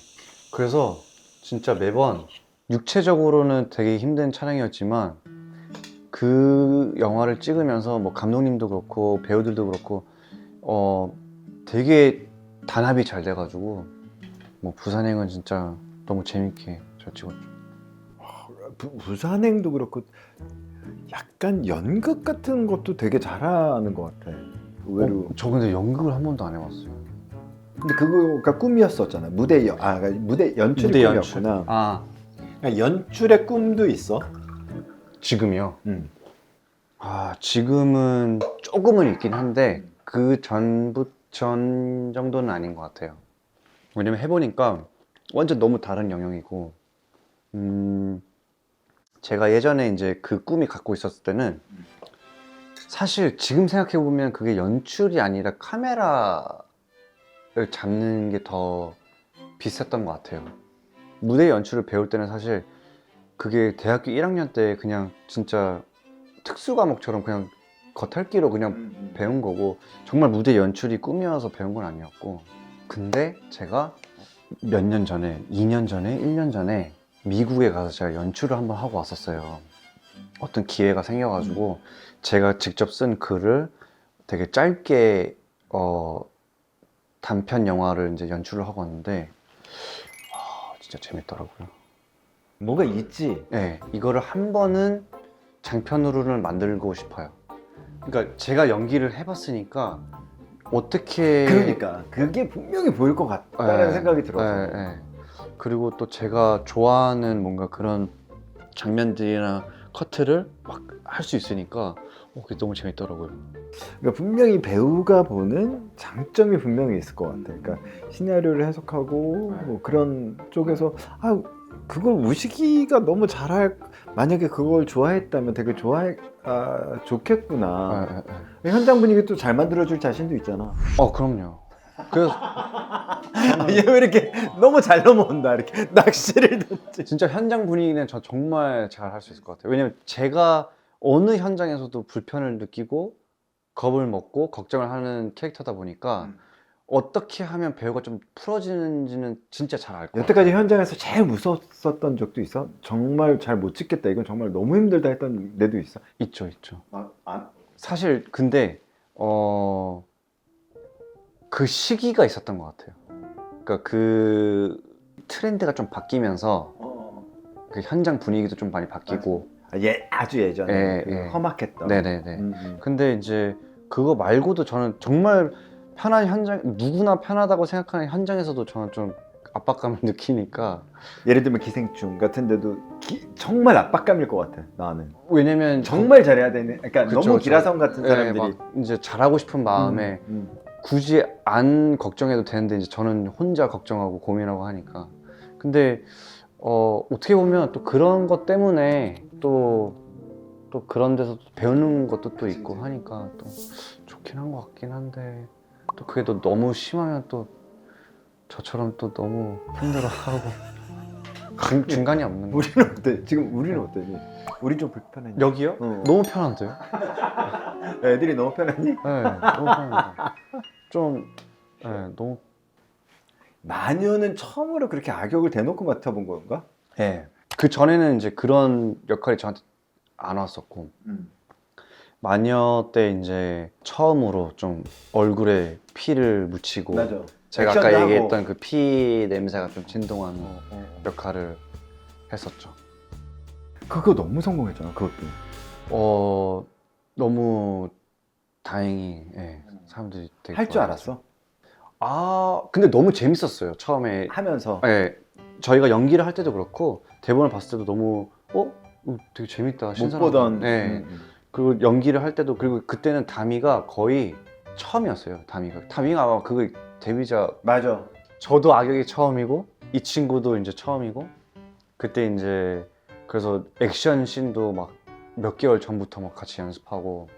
그래서 진짜 매번 육체적으로는 되게 힘든 촬영이었지만 그 영화를 찍으면서 뭐 감독님도 그렇고 배우들도 그렇고 되게 단합이 잘 돼가지고 뭐 부산행은 진짜 너무 재밌게 잘 찍었죠. 부산행도 그렇고 약간 연극 같은 것도 되게 잘하는 것 같아. 의외로. 저 근데 연극을 한 번도 안 해봤어요. 근데 그거가 꿈이었었잖아. 무대 연출이 무대 연출. 꿈이었구나. 아, 그러니까 연출의 꿈도 있어. 지금이요? 응. 아, 지금은 조금은 있긴 한데 그 전 정도는 아닌 것 같아요. 왜냐면 해보니까 완전 너무 다른 영역이고 제가 예전에 이제 그 꿈이 갖고 있었을 때는 사실 지금 생각해보면 그게 연출이 아니라 카메라를 잡는 게 더 비쌌던 것 같아요. 무대 연출을 배울 때는 사실 그게 대학교 1학년 때 그냥 진짜 특수 과목처럼 그냥 겉핥기로 그냥 배운 거고 정말 무대 연출이 꿈이어서 배운 건 아니었고 근데 제가 몇 년 전에 2년 전에 1년 전에 미국에 가서 제가 연출을 한번 하고 왔었어요. 어떤 기회가 생겨가지고 제가 직접 쓴 글을 되게 짧게 단편 영화를 이제 연출을 하고 왔는데 진짜 재밌더라고요. 뭔가 있지. 네, 이거를 한 번은 장편으로는 만들고 싶어요. 그러니까 제가 연기를 해봤으니까 어떻게 그러니까 그게 분명히 보일 것 같다는 네, 생각이 들어서. 네. 그리고 또 제가 좋아하는 뭔가 그런 장면들이나 커트를 막 할 수 있으니까 그게 너무 재밌더라고요. 그러니까 분명히 배우가 보는 장점이 분명히 있을 것 같아. 그러니까 시나리오를 해석하고 뭐 그런 쪽에서 그걸 우식이가 너무 만약에 그걸 좋아했다면 되게 좋겠구나. 현장 분위기 또 잘 만들어줄 자신도 있잖아. 그럼요. 그래서 얘 왜 이렇게 너무 잘 넘어온다 이렇게 낚시를 던지. 진짜 현장 분위기는 저 정말 잘 할 수 있을 것 같아요. 왜냐면 제가 어느 현장에서도 불편을 느끼고 겁을 먹고 걱정을 하는 캐릭터다 보니까 어떻게 하면 배우가 좀 풀어지는지는 진짜 잘 알 것 같아요. 여태까지 현장에서 제일 무서웠었던 적도 있어? 정말 잘 못 찍겠다, 이건 정말 너무 힘들다 했던 데도 있어? 있죠. 사실 근데 그 시기가 있었던 것 같아요. 그러니까 그 트렌드가 좀 바뀌면서 그 현장 분위기도 좀 많이 바뀌고 아주 예전에 그 예. 험악했던. 네네네. 근데 이제 그거 말고도 저는 정말 편한 현장, 누구나 편하다고 생각하는 현장에서도 저는 좀 압박감을 느끼니까. 예를 들면 기생충 같은 데도 정말 압박감일 것 같아, 나는. 왜냐면 정말 잘해야 되는, 그러니까 그쵸, 너무 그쵸. 기라성 같은 사람들이 막 이제 잘하고 싶은 마음에 굳이 안 걱정해도 되는데 이제 저는 혼자 걱정하고 고민하고 하니까. 근데 어떻게 보면 또 그런 것 때문에 또 그런 데서 또 배우는 것도 또 있고 하니까 또 좋긴 한 것 같긴 한데 또 그게 또 너무 심하면 또 저처럼 또 너무 힘들어하고 중간이 없는 거. 우리는 어때? 지금 우리는 어떠니? 우리 좀 불편하니? 여기요? 어. 너무 편한데요? 애들이 너무 편하니? 네, 너무 편한데. 좀 너무. 마녀는 처음으로 그렇게 악역을 대놓고 맡아본 건가? 네. 그 전에는 이제 그런 역할이 저한테 안 왔었고 마녀 때 이제 처음으로 좀 얼굴에 피를 묻히고 맞아. 제가 아까 액션도 얘기했던 그 피 냄새가 좀 진동하는 역할을 했었죠. 그거 너무 성공했잖아. 그것도. 너무 다행히 사람들이 되게 할 줄 좋아해서. 알았어? 아 근데 너무 재밌었어요 처음에. 하면서. 저희가 연기를 할 때도 그렇고 대본을 봤을 때도 너무 되게 재밌다 못 신선하다. 보던. 네. 그리고 연기를 할 때도 그리고 그때는 다미가 거의 처음이었어요. 다미가 아마 그거 데뷔작. 맞아. 저도 악역이 처음이고 이 친구도 이제 처음이고 그때 이제 그래서 액션 씬도 막 몇 개월 전부터 막 같이 연습하고.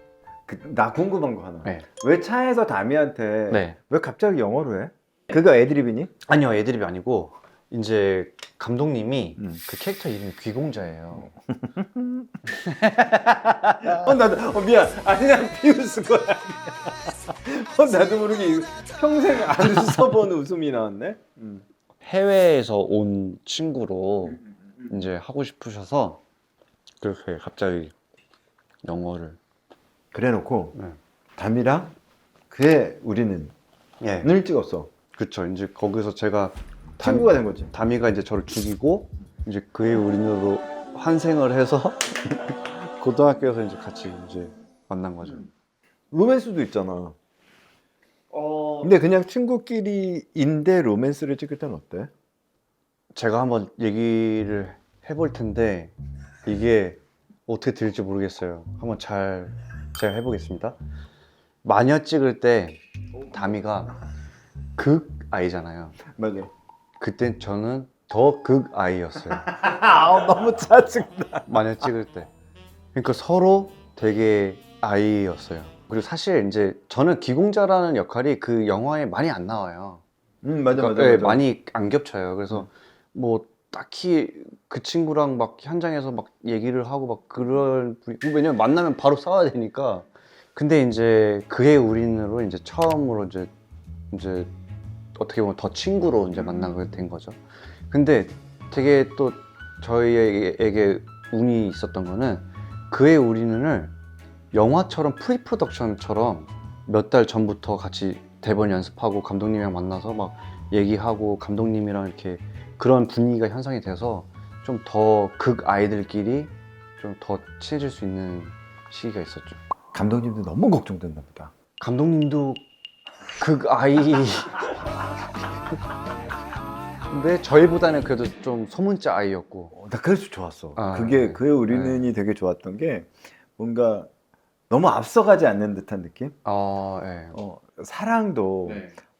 나 궁금한 거 하나. 네. 왜 차에서 다미한테 네. 왜 갑자기 영어로 해? 그거 애드립이니? 아니요 애드립이 아니고 이제 감독님이 음. 그 캐릭터 이름이 귀공자예요. 나도 미안. 아니야 비웃을 거야. 나도 모르게 평생 안 써본 웃음이 나왔네. 해외에서 온 친구로 이제 하고 싶으셔서 그렇게 갑자기 영어를. 그래놓고 네. 담이랑 그의 우리는 예. 늘 찍었어. 그쵸. 이제 거기서 제가 친구가 된 거지. 다미가 이제 저를 죽이고 이제 그의 우린으로 환생을 해서 고등학교에서 이제 같이 이제 만난 거죠. 로맨스도 있잖아. 근데 그냥 친구끼리인데 로맨스를 찍을 때는 어때? 제가 한번 얘기를 해볼 텐데 이게 어떻게 들릴지 모르겠어요. 한번 제가 해보겠습니다. 마녀 찍을 때 다미가 극 아이잖아요. 맞아. 그땐 저는 더 극 아이였어요. 너무 짜증나. 마녀 찍을 때. 그러니까 서로 되게 아이였어요. 그리고 사실 이제 저는 기공자라는 역할이 그 영화에 많이 안 나와요. 맞아. 그러니까, 예, 많이 안 겹쳐요. 그래서 뭐 딱히 그 친구랑 막 현장에서 막 얘기를 하고 막 그럴 왜냐면 만나면 바로 싸워야 되니까. 근데 이제 그의 우린으로 이제 처음으로 이제 어떻게 보면 더 친구로 이제 만나게 된 거죠. 근데 되게 또 저희에게 운이 있었던 거는 그의 우리는을 영화처럼 프리프로덕션처럼 몇 달 전부터 같이 대본 연습하고 감독님이랑 만나서 막 얘기하고 감독님이랑 이렇게 그런 분위기가 형성이 돼서 좀 더 극 아이들끼리 좀 더 친해질 수 있는 시기가 있었죠. 감독님도 너무 걱정됐나 보다. 감독님도 극 아이 근데 저희보다는 그래도 좀 소문자 아이였고. 나 그래서 좋았어. 아, 그게 네. 그의 우리는이 되게 좋았던 게 뭔가 너무 앞서가지 않는 듯한 느낌? 예. 사랑도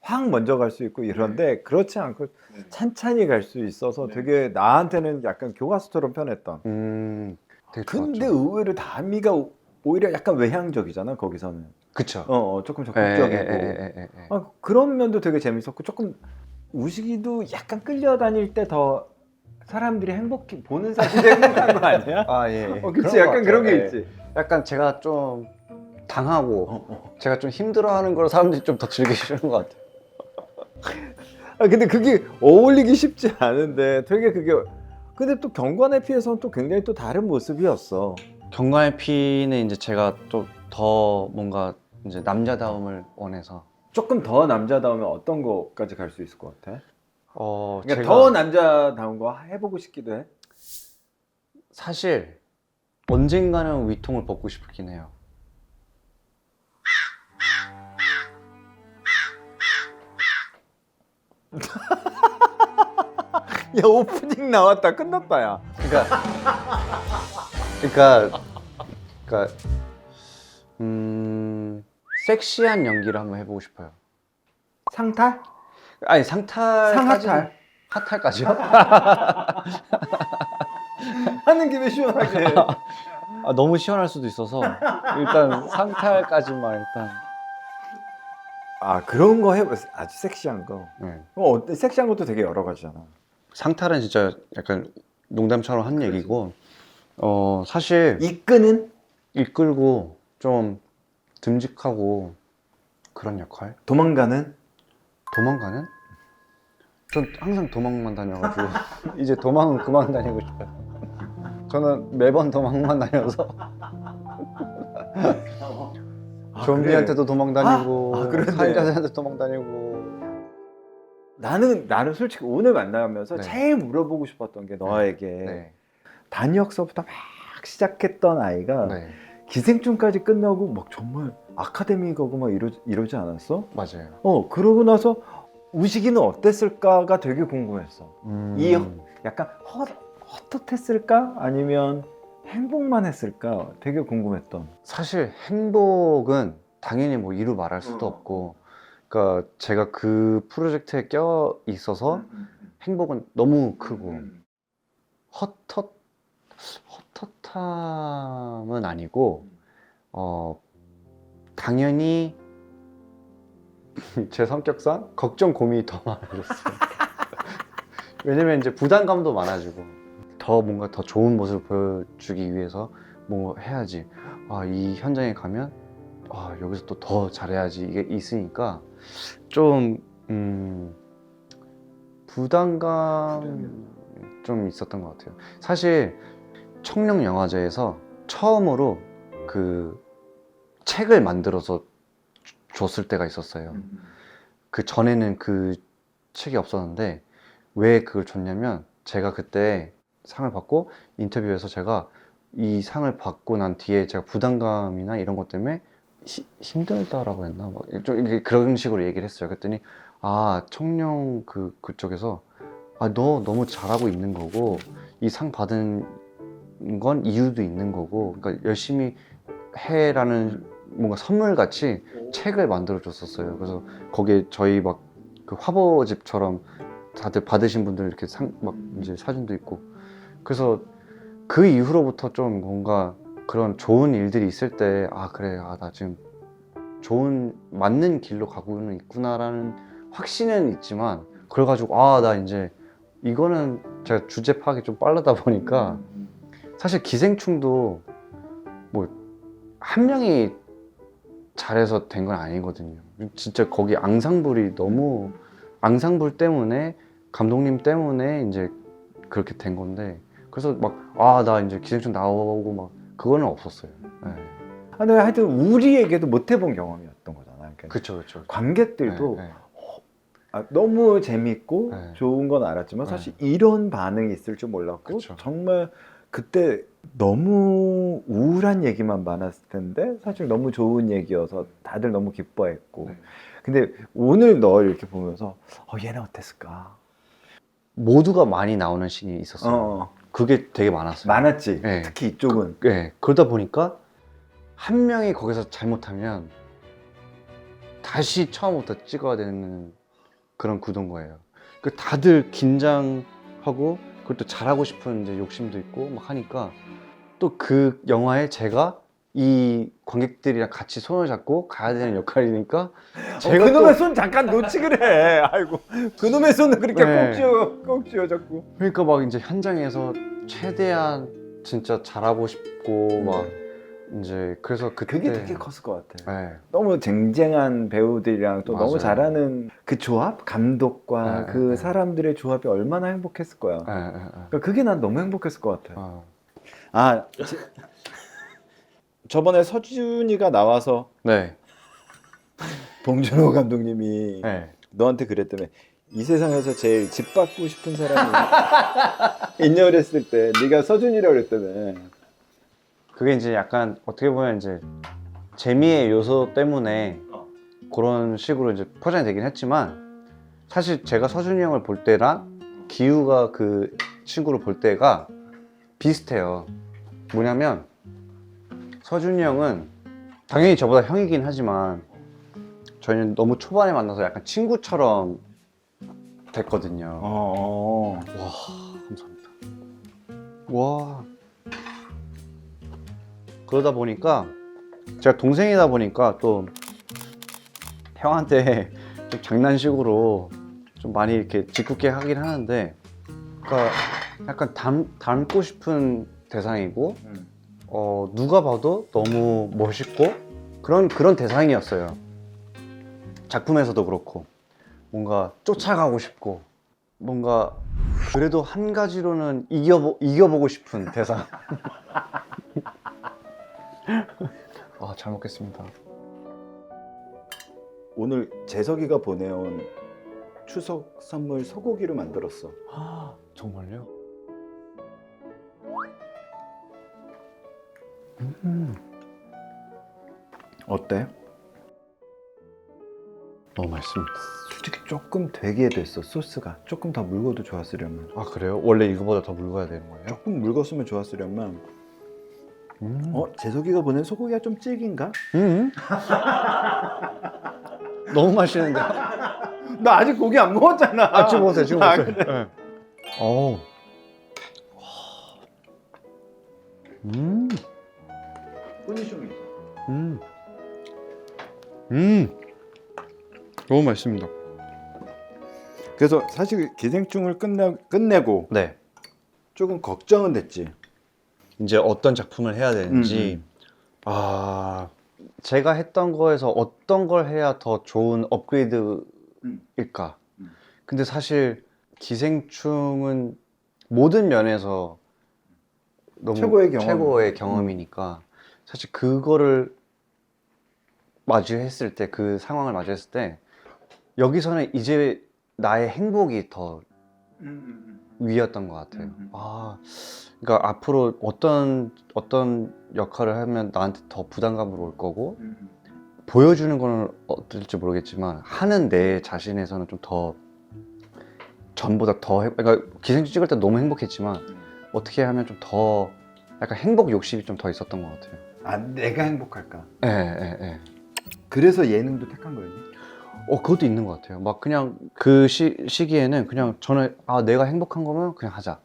확 먼저 갈 수 있고 이런데 그렇지 않고 찬찬히 갈 수 있어서 되게 나한테는 약간 교과서처럼 편했던. 되게 근데 좋았죠. 의외로 다미가 오히려 약간 외향적이잖아 거기서는. 그쵸. 조금 적극적이고. 그런 면도 되게 재밌었고 조금 우식이도 약간 끌려다닐 때 더 사람들이 행복해 보는 사람들이 행복한 거 아니야? 예. 그치 약간 그런 게 예. 있지. 약간 제가 좀 당하고 제가 좀 힘들어하는 걸 사람들이 좀 더 즐기시는 것 같아요. 근데 그게 어울리기 쉽지 않은데 되게 그게 근데 또 경관의 피에서는 또 굉장히 또 다른 모습이었어. 경관의 피는 이제 제가 또 더 뭔가 이제 남자다움을 원해서 조금 더 남자다우면 어떤 거까지 갈 수 있을 것 같아? 그러니까 제가 더 남자다운 거 해보고 싶기도 해. 사실 언젠가는 위통을 벗고 싶긴 해요. 야 오프닝 나왔다 끝났다 야. 그러니까 섹시한 연기를 한번 해보고 싶어요. 상탈? 아니 상탈까지 상하탈. 하탈까지요? 하는 김에 시원하게. 아, 너무 시원할 수도 있어서 일단 상탈까지만 일단. 아 그런 거 해보세요. 아주 섹시한 거. 네. 섹시한 것도 되게 여러 가지잖아. 상탈은 진짜 약간 농담처럼 한 얘기고, 사실 이끄는 이끌고 좀 듬직하고 그런 역할? 도망가는 도망가는? 전 항상 도망만 다녀가지고 이제 도망은 그만 다니고 싶어요. 저는 매번 도망만 다녀서 좀비한테도 도망 다니고 그러네. 사회자들한테 도망 다니고. 나는 솔직히 오늘 만나면서 네. 제일 물어보고 싶었던 게 너에게 네. 단역서부터 막 시작했던 아이가 네. 기생충까지 끝나고 막 정말 아카데미 가고 막 이러지 않았어? 맞아요. 그러고 나서 우식이는 어땠을까가 되게 궁금했어. 이 약간 헛헛했을까? 아니면 행복만 했을까? 되게 궁금했던. 사실 행복은 당연히 뭐 이루 말할 수도 없고, 그러니까 제가 그 프로젝트에 껴 있어서 행복은 너무 크고, 헛헛함은 아니고, 당연히 제 성격상 걱정 고민이 더 많아졌어요. 왜냐면 이제 부담감도 많아지고, 더 뭔가 더 좋은 모습을 보여주기 위해서 뭐 해야지. 이 현장에 가면 여기서 또 더 잘해야지, 이게 있으니까 좀 부담감 좀 있었던 것 같아요. 사실 청룡영화제에서 처음으로 그 책을 만들어서 줬을 때가 있었어요. 그 전에는 그 책이 없었는데 왜 그걸 줬냐면, 제가 그때 상을 받고 인터뷰에서 제가 이 상을 받고 난 뒤에 제가 부담감이나 이런 것 때문에 힘들다라고 했나? 막 좀 그런 식으로 얘기를 했어요. 그랬더니 청룡 그쪽에서 너 너무 잘하고 있는 거고, 이 상 받은 건 이유도 있는 거고, 그러니까 열심히 해라는 뭔가 선물 같이 책을 만들어 줬었어요. 그래서 거기에 저희 막 그 화보집처럼 다들 받으신 분들 이렇게 막 이제 사진도 있고, 그래서 그 이후로부터 좀 뭔가 그런 좋은 일들이 있을 때 그래, 나 지금 좋은 맞는 길로 가고는 있구나라는 확신은 있지만, 그래가지고 나 이제 이거는 제가 주제 파악이 좀 빠르다 보니까, 사실 기생충도 뭐 한 명이 잘해서 된 건 아니거든요. 진짜 거기 앙상블이 너무, 앙상블 때문에, 감독님 때문에 이제 그렇게 된 건데, 그래서 막 나 이제 기생충 나오고 막 그거는 없었어요. 네. 근데 하여튼 우리에게도 못 해본 경험이었던 거잖아. 그러니까 그쵸. 관객들도 네. 너무 재밌고 네. 좋은 건 알았지만 네. 사실 이런 반응이 있을 줄 몰랐고, 그쵸. 정말 그때 너무 우울한 얘기만 많았을 텐데 사실 너무 좋은 얘기여서 다들 너무 기뻐했고. 네. 근데 오늘 너 이렇게 보면서 얘는 어땠을까? 모두가 많이 나오는 씬이 있었어요. 그게 되게 많았어요. 많았지. 네. 특히 이쪽은. 네. 그러다 보니까 한 명이 거기서 잘못하면 다시 처음부터 찍어야 되는 그런 구도인 거예요. 다들 긴장하고, 그리고 또 잘하고 싶은 이제 욕심도 있고 막 하니까, 또 그 영화에 제가 이 관객들이랑 같이 손을 잡고 가야 되는 역할이니까, 제가 그놈의 손 잠깐 놓지 그래. 아이고, 그놈의 손을 그렇게 네. 꼭 쥐어 자꾸. 그러니까 막 이제 현장에서 최대한 진짜 잘하고 싶고 막 이제, 그래서 그게 되게 컸을 것 같아. 네. 너무 쟁쟁한 배우들이랑 또 너무 맞아요. 잘하는 그 조합, 감독과 네, 그 네. 사람들의 조합이 얼마나 행복했을 거야. 네. 그러니까 그게 난 너무 행복했을 것 같아. 아. 저번에 서준이가 나와서 네. 봉준호 감독님이 네. 너한테 그랬다며, 이 세상에서 제일 집 받고 싶은 사람이 있냐 그랬을 때 네가 서준이라고 그랬다며. 그게 이제 약간 어떻게 보면 이제 재미의 요소 때문에 그런 식으로 이제 포장이 되긴 했지만, 사실 제가 서준이 형을 볼 때랑 기우가 그 친구를 볼 때가 비슷해요. 뭐냐면, 서준이 형은 당연히 저보다 형이긴 하지만 저희는 너무 초반에 만나서 약간 친구처럼 됐거든요. 와, 감사합니다. 와. 그러다 보니까 제가 동생이다 보니까 또 형한테 좀 장난식으로 좀 많이 이렇게 짓궂게 하긴 하는데, 그러니까 약간 닮고 싶은 대상이고, 누가 봐도 너무 멋있고 그런 대상이었어요. 작품에서도 그렇고 뭔가 쫓아가고 싶고 뭔가 그래도 한 가지로는 이겨보고 싶은 대상. 아, 잘 먹겠습니다. 오늘 재석이가 보내온 추석 선물 소고기로 만들었어. 아, 정말요? 어때? 너무 맛있습니다. 솔직히 조금 되게 됐어. 소스가 조금 더 묽어도 좋았으려면. 아, 그래요? 원래 이거보다 더 묽어야 되는 거예요? 조금 묽었으면 좋았으려면. 재석이가 보낸 소고기가 좀 질긴가? 너무 맛있는데? 나 아직 고기 안 먹었잖아. 아, 지금 먹었어요. 지금 아, 먹었어요. 그래. 네. 어우. 뿌니숑이죠. 너무 맛있습니다. 그래서 사실 기생충을 끝내고 네. 조금 걱정은 됐지. 이제 어떤 작품을 해야 되는지, 제가 했던 거에서 어떤 걸 해야 더 좋은 업그레이드일까? 근데 사실 기생충은 모든 면에서 너무 최고의 경험이니까 사실 그거를 마주했을 때, 그 상황을 마주했을 때 여기서는 이제 나의 행복이 더 위였던 것 같아요. 그러니까 앞으로 어떤 역할을 하면 나한테 더 부담감으로 올 거고, 보여주는 거는 어떨지 모르겠지만 하는 내 자신에서는 좀 더 전보다 더 그러니까 기생충 찍을 때 너무 행복했지만 어떻게 하면 좀 더 약간 행복 욕심이 좀 더 있었던 것 같아요. 아, 내가 행복할까? 예. 그래서 예능도 택한 거였니? 그것도 있는 것 같아요. 막 그냥 그 시기에는 그냥 저는 내가 행복한 거면 그냥 하자.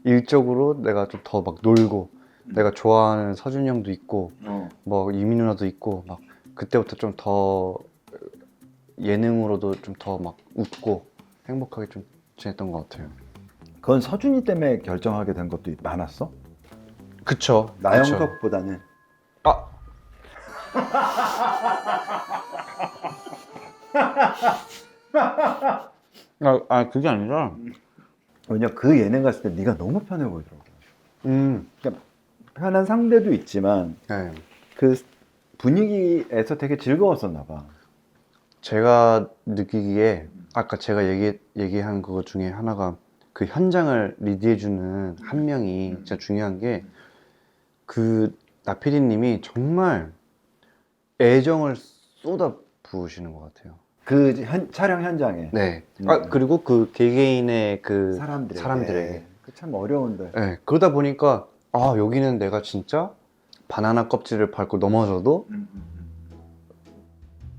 일적으로 내가 좀 더 막 놀고, 내가 좋아하는 서준이 형도 있고, 뭐 이민 누나도 있고, 막 그때부터 좀 더 예능으로도 좀 더 막 웃고 행복하게 좀 지냈던 것 같아요. 그건 서준이 때문에 결정하게 된 것도 많았어? 그쵸. 나영석보다는. 그게 아니라, 왜냐, 그 예능 갔을 때 네가 너무 편해 보이더라고. 음, 그러니까 편한 상대도 있지만 네. 그 분위기에서 되게 즐거웠었나 봐. 제가 느끼기에 아까 제가 얘기한 그거 중에 하나가 그 현장을 리드해주는 한 명이 진짜 중요한 게, 그 나피디님이 정말 애정을 쏟아 부으시는 것 같아요. 그 촬영 현장에. 네. 그리고 그 개개인의 그 사람들에게. 그 참 어려운데. 네. 그러다 보니까 여기는 내가 진짜 바나나 껍질을 밟고 넘어져도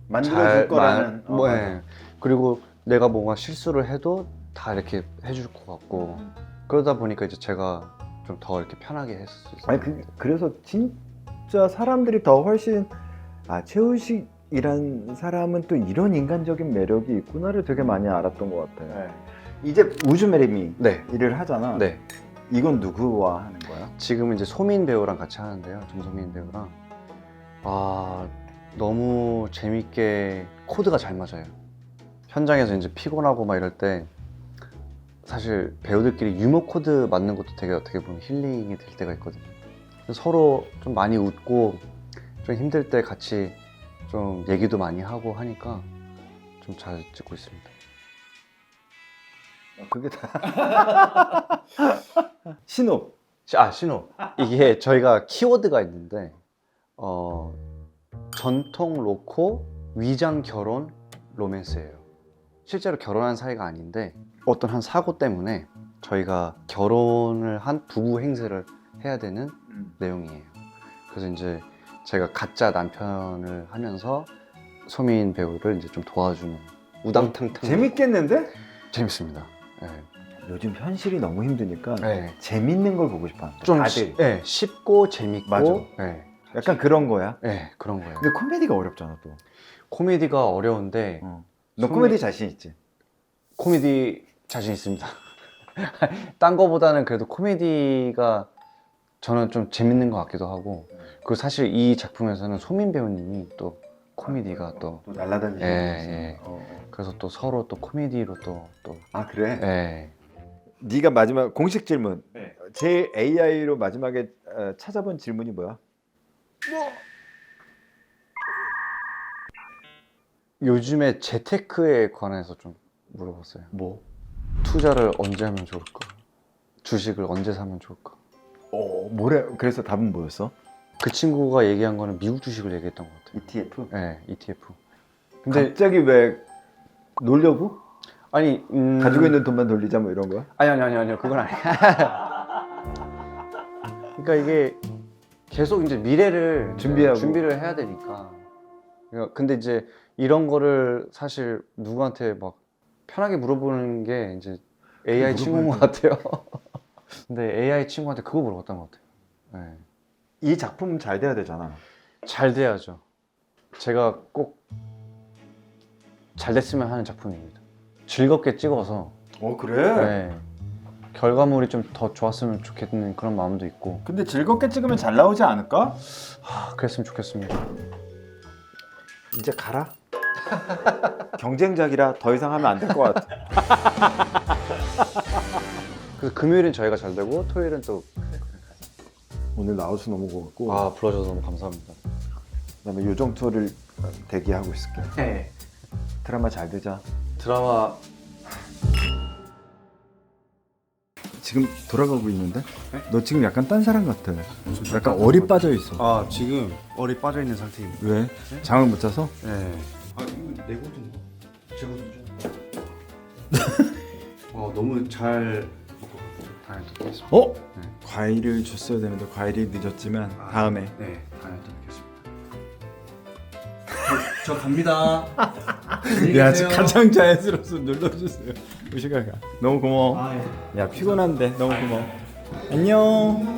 만들어줄 거라는. 네. 그리고 내가 뭔가 실수를 해도 다 이렇게 해줄 것 같고, 그러다 보니까 이제 제가 좀 더 이렇게 편하게 했을 수 있어요. 아니 그래서 진짜 사람들이 더 훨씬 최우식이란 사람은 또 이런 인간적인 매력이 있구나를 되게 많이 알았던 것 같아요. 이제 우주 메리미 네. 일을 하잖아. 네. 이건 누구와 하는 거야? 지금 이제 소민 배우랑 같이 하는데요. 정소민 배우랑. 너무 재밌게 코드가 잘 맞아요. 현장에서 이제 피곤하고 막 이럴 때 사실 배우들끼리 유머 코드 맞는 것도 되게 어떻게 보면 힐링이 될 때가 있거든요. 서로 좀 많이 웃고 좀 힘들 때 같이 좀 얘기도 많이 하고 하니까 좀 잘 찍고 있습니다. 그게 다. 신호. 신호. 이게 저희가 키워드가 있는데 전통 로코 위장 결혼 로맨스예요. 실제로 결혼한 사이가 아닌데 어떤 한 사고 때문에 저희가 결혼을 한 부부 행세를 해야 되는 내용이에요. 그래서 이제 제가 가짜 남편을 하면서 소민 배우를 이제 좀 도와주는 우당탕탕. 재밌겠는데? 재밌습니다. 네. 요즘 현실이 너무 힘드니까 네. 재밌는 걸 보고 싶어. 좀 다들 네, 쉽고 재밌고 맞아. 네. 약간 그런 거야. 네, 그런 거예요. 근데 코미디가 어렵잖아 또. 코미디가 어려운데 너 코미디 자신 있지? 코미디 자신 있습니다. 딴 거보다는 그래도 코미디가 저는 좀 재밌는 것 같기도 하고 그리고 사실 이 작품에서는 소민 배우님이 또 코미디가 또 또 날라다니는. 예, 예. 그래서 또 서로 또 코미디로 또 아 그래? 예. 네가 마지막 공식 질문. 네. 제 AI로 마지막에 찾아본 질문이 뭐야? 요즘에 재테크에 관해서 좀 물어봤어요. 뭐? 투자를 언제 하면 좋을까? 주식을 언제 사면 좋을까? 뭐래? 그래서 답은 뭐였어? 그 친구가 얘기한 거는 미국 주식을 얘기했던 것 같아요. ETF? 네, ETF. 근데 갑자기 왜 놀려고? 아니 가지고 있는 돈만 돌리자 뭐 이런 거야? 아니요 그건 아니야. 그러니까 이게 계속 이제 미래를 준비하고. 준비를 해야 되니까. 그러니까 근데 이제 이런 거를 사실 누구한테 막 편하게 물어보는 게 이제 AI 친구인 것 같아요. 근데 AI 친구한테 그거 물어봤던 것 같아요. 네. 이 작품 잘 돼야 되잖아. 잘 돼야죠. 제가 꼭 잘 됐으면 하는 작품입니다. 즐겁게 찍어서 그래? 네. 결과물이 좀 더 좋았으면 좋겠는 그런 마음도 있고 근데 즐겁게 찍으면 잘 나오지 않을까? 그랬으면 좋겠습니다. 이제 가라. 경쟁작이라 더 이상 하면 안 될 것 같아. 그래서 금요일은 저희가 잘 되고 토요일은 또 오늘 나와서 너무 고맙고. 불러줘서 너무 감사합니다. 그다음에 요정 투어를 대기하고 있을게. 네. 드라마 잘 되자. 드라마 지금 돌아가고 있는데? 너 지금 약간 딴 사람 같아. 약간 얼이 빠져 있어. 지금 얼이 빠져 있는 상태입니다. 왜? 잠을 못 자서? 네. 이거 내 거든가? 제 거든죠? 너무 잘 먹고 다음에 또 뵙겠습니다. 네. 과일을 줬어야 되는데 과일이 늦었지만 다음에. 네, 다음에 또 뵙겠습니다. 저 갑니다. 야, 가장 자연스러워서 눌러주세요. 우시가 가. 너무 고마워. 예. 야, 피곤한데 너무 고마워. 안녕.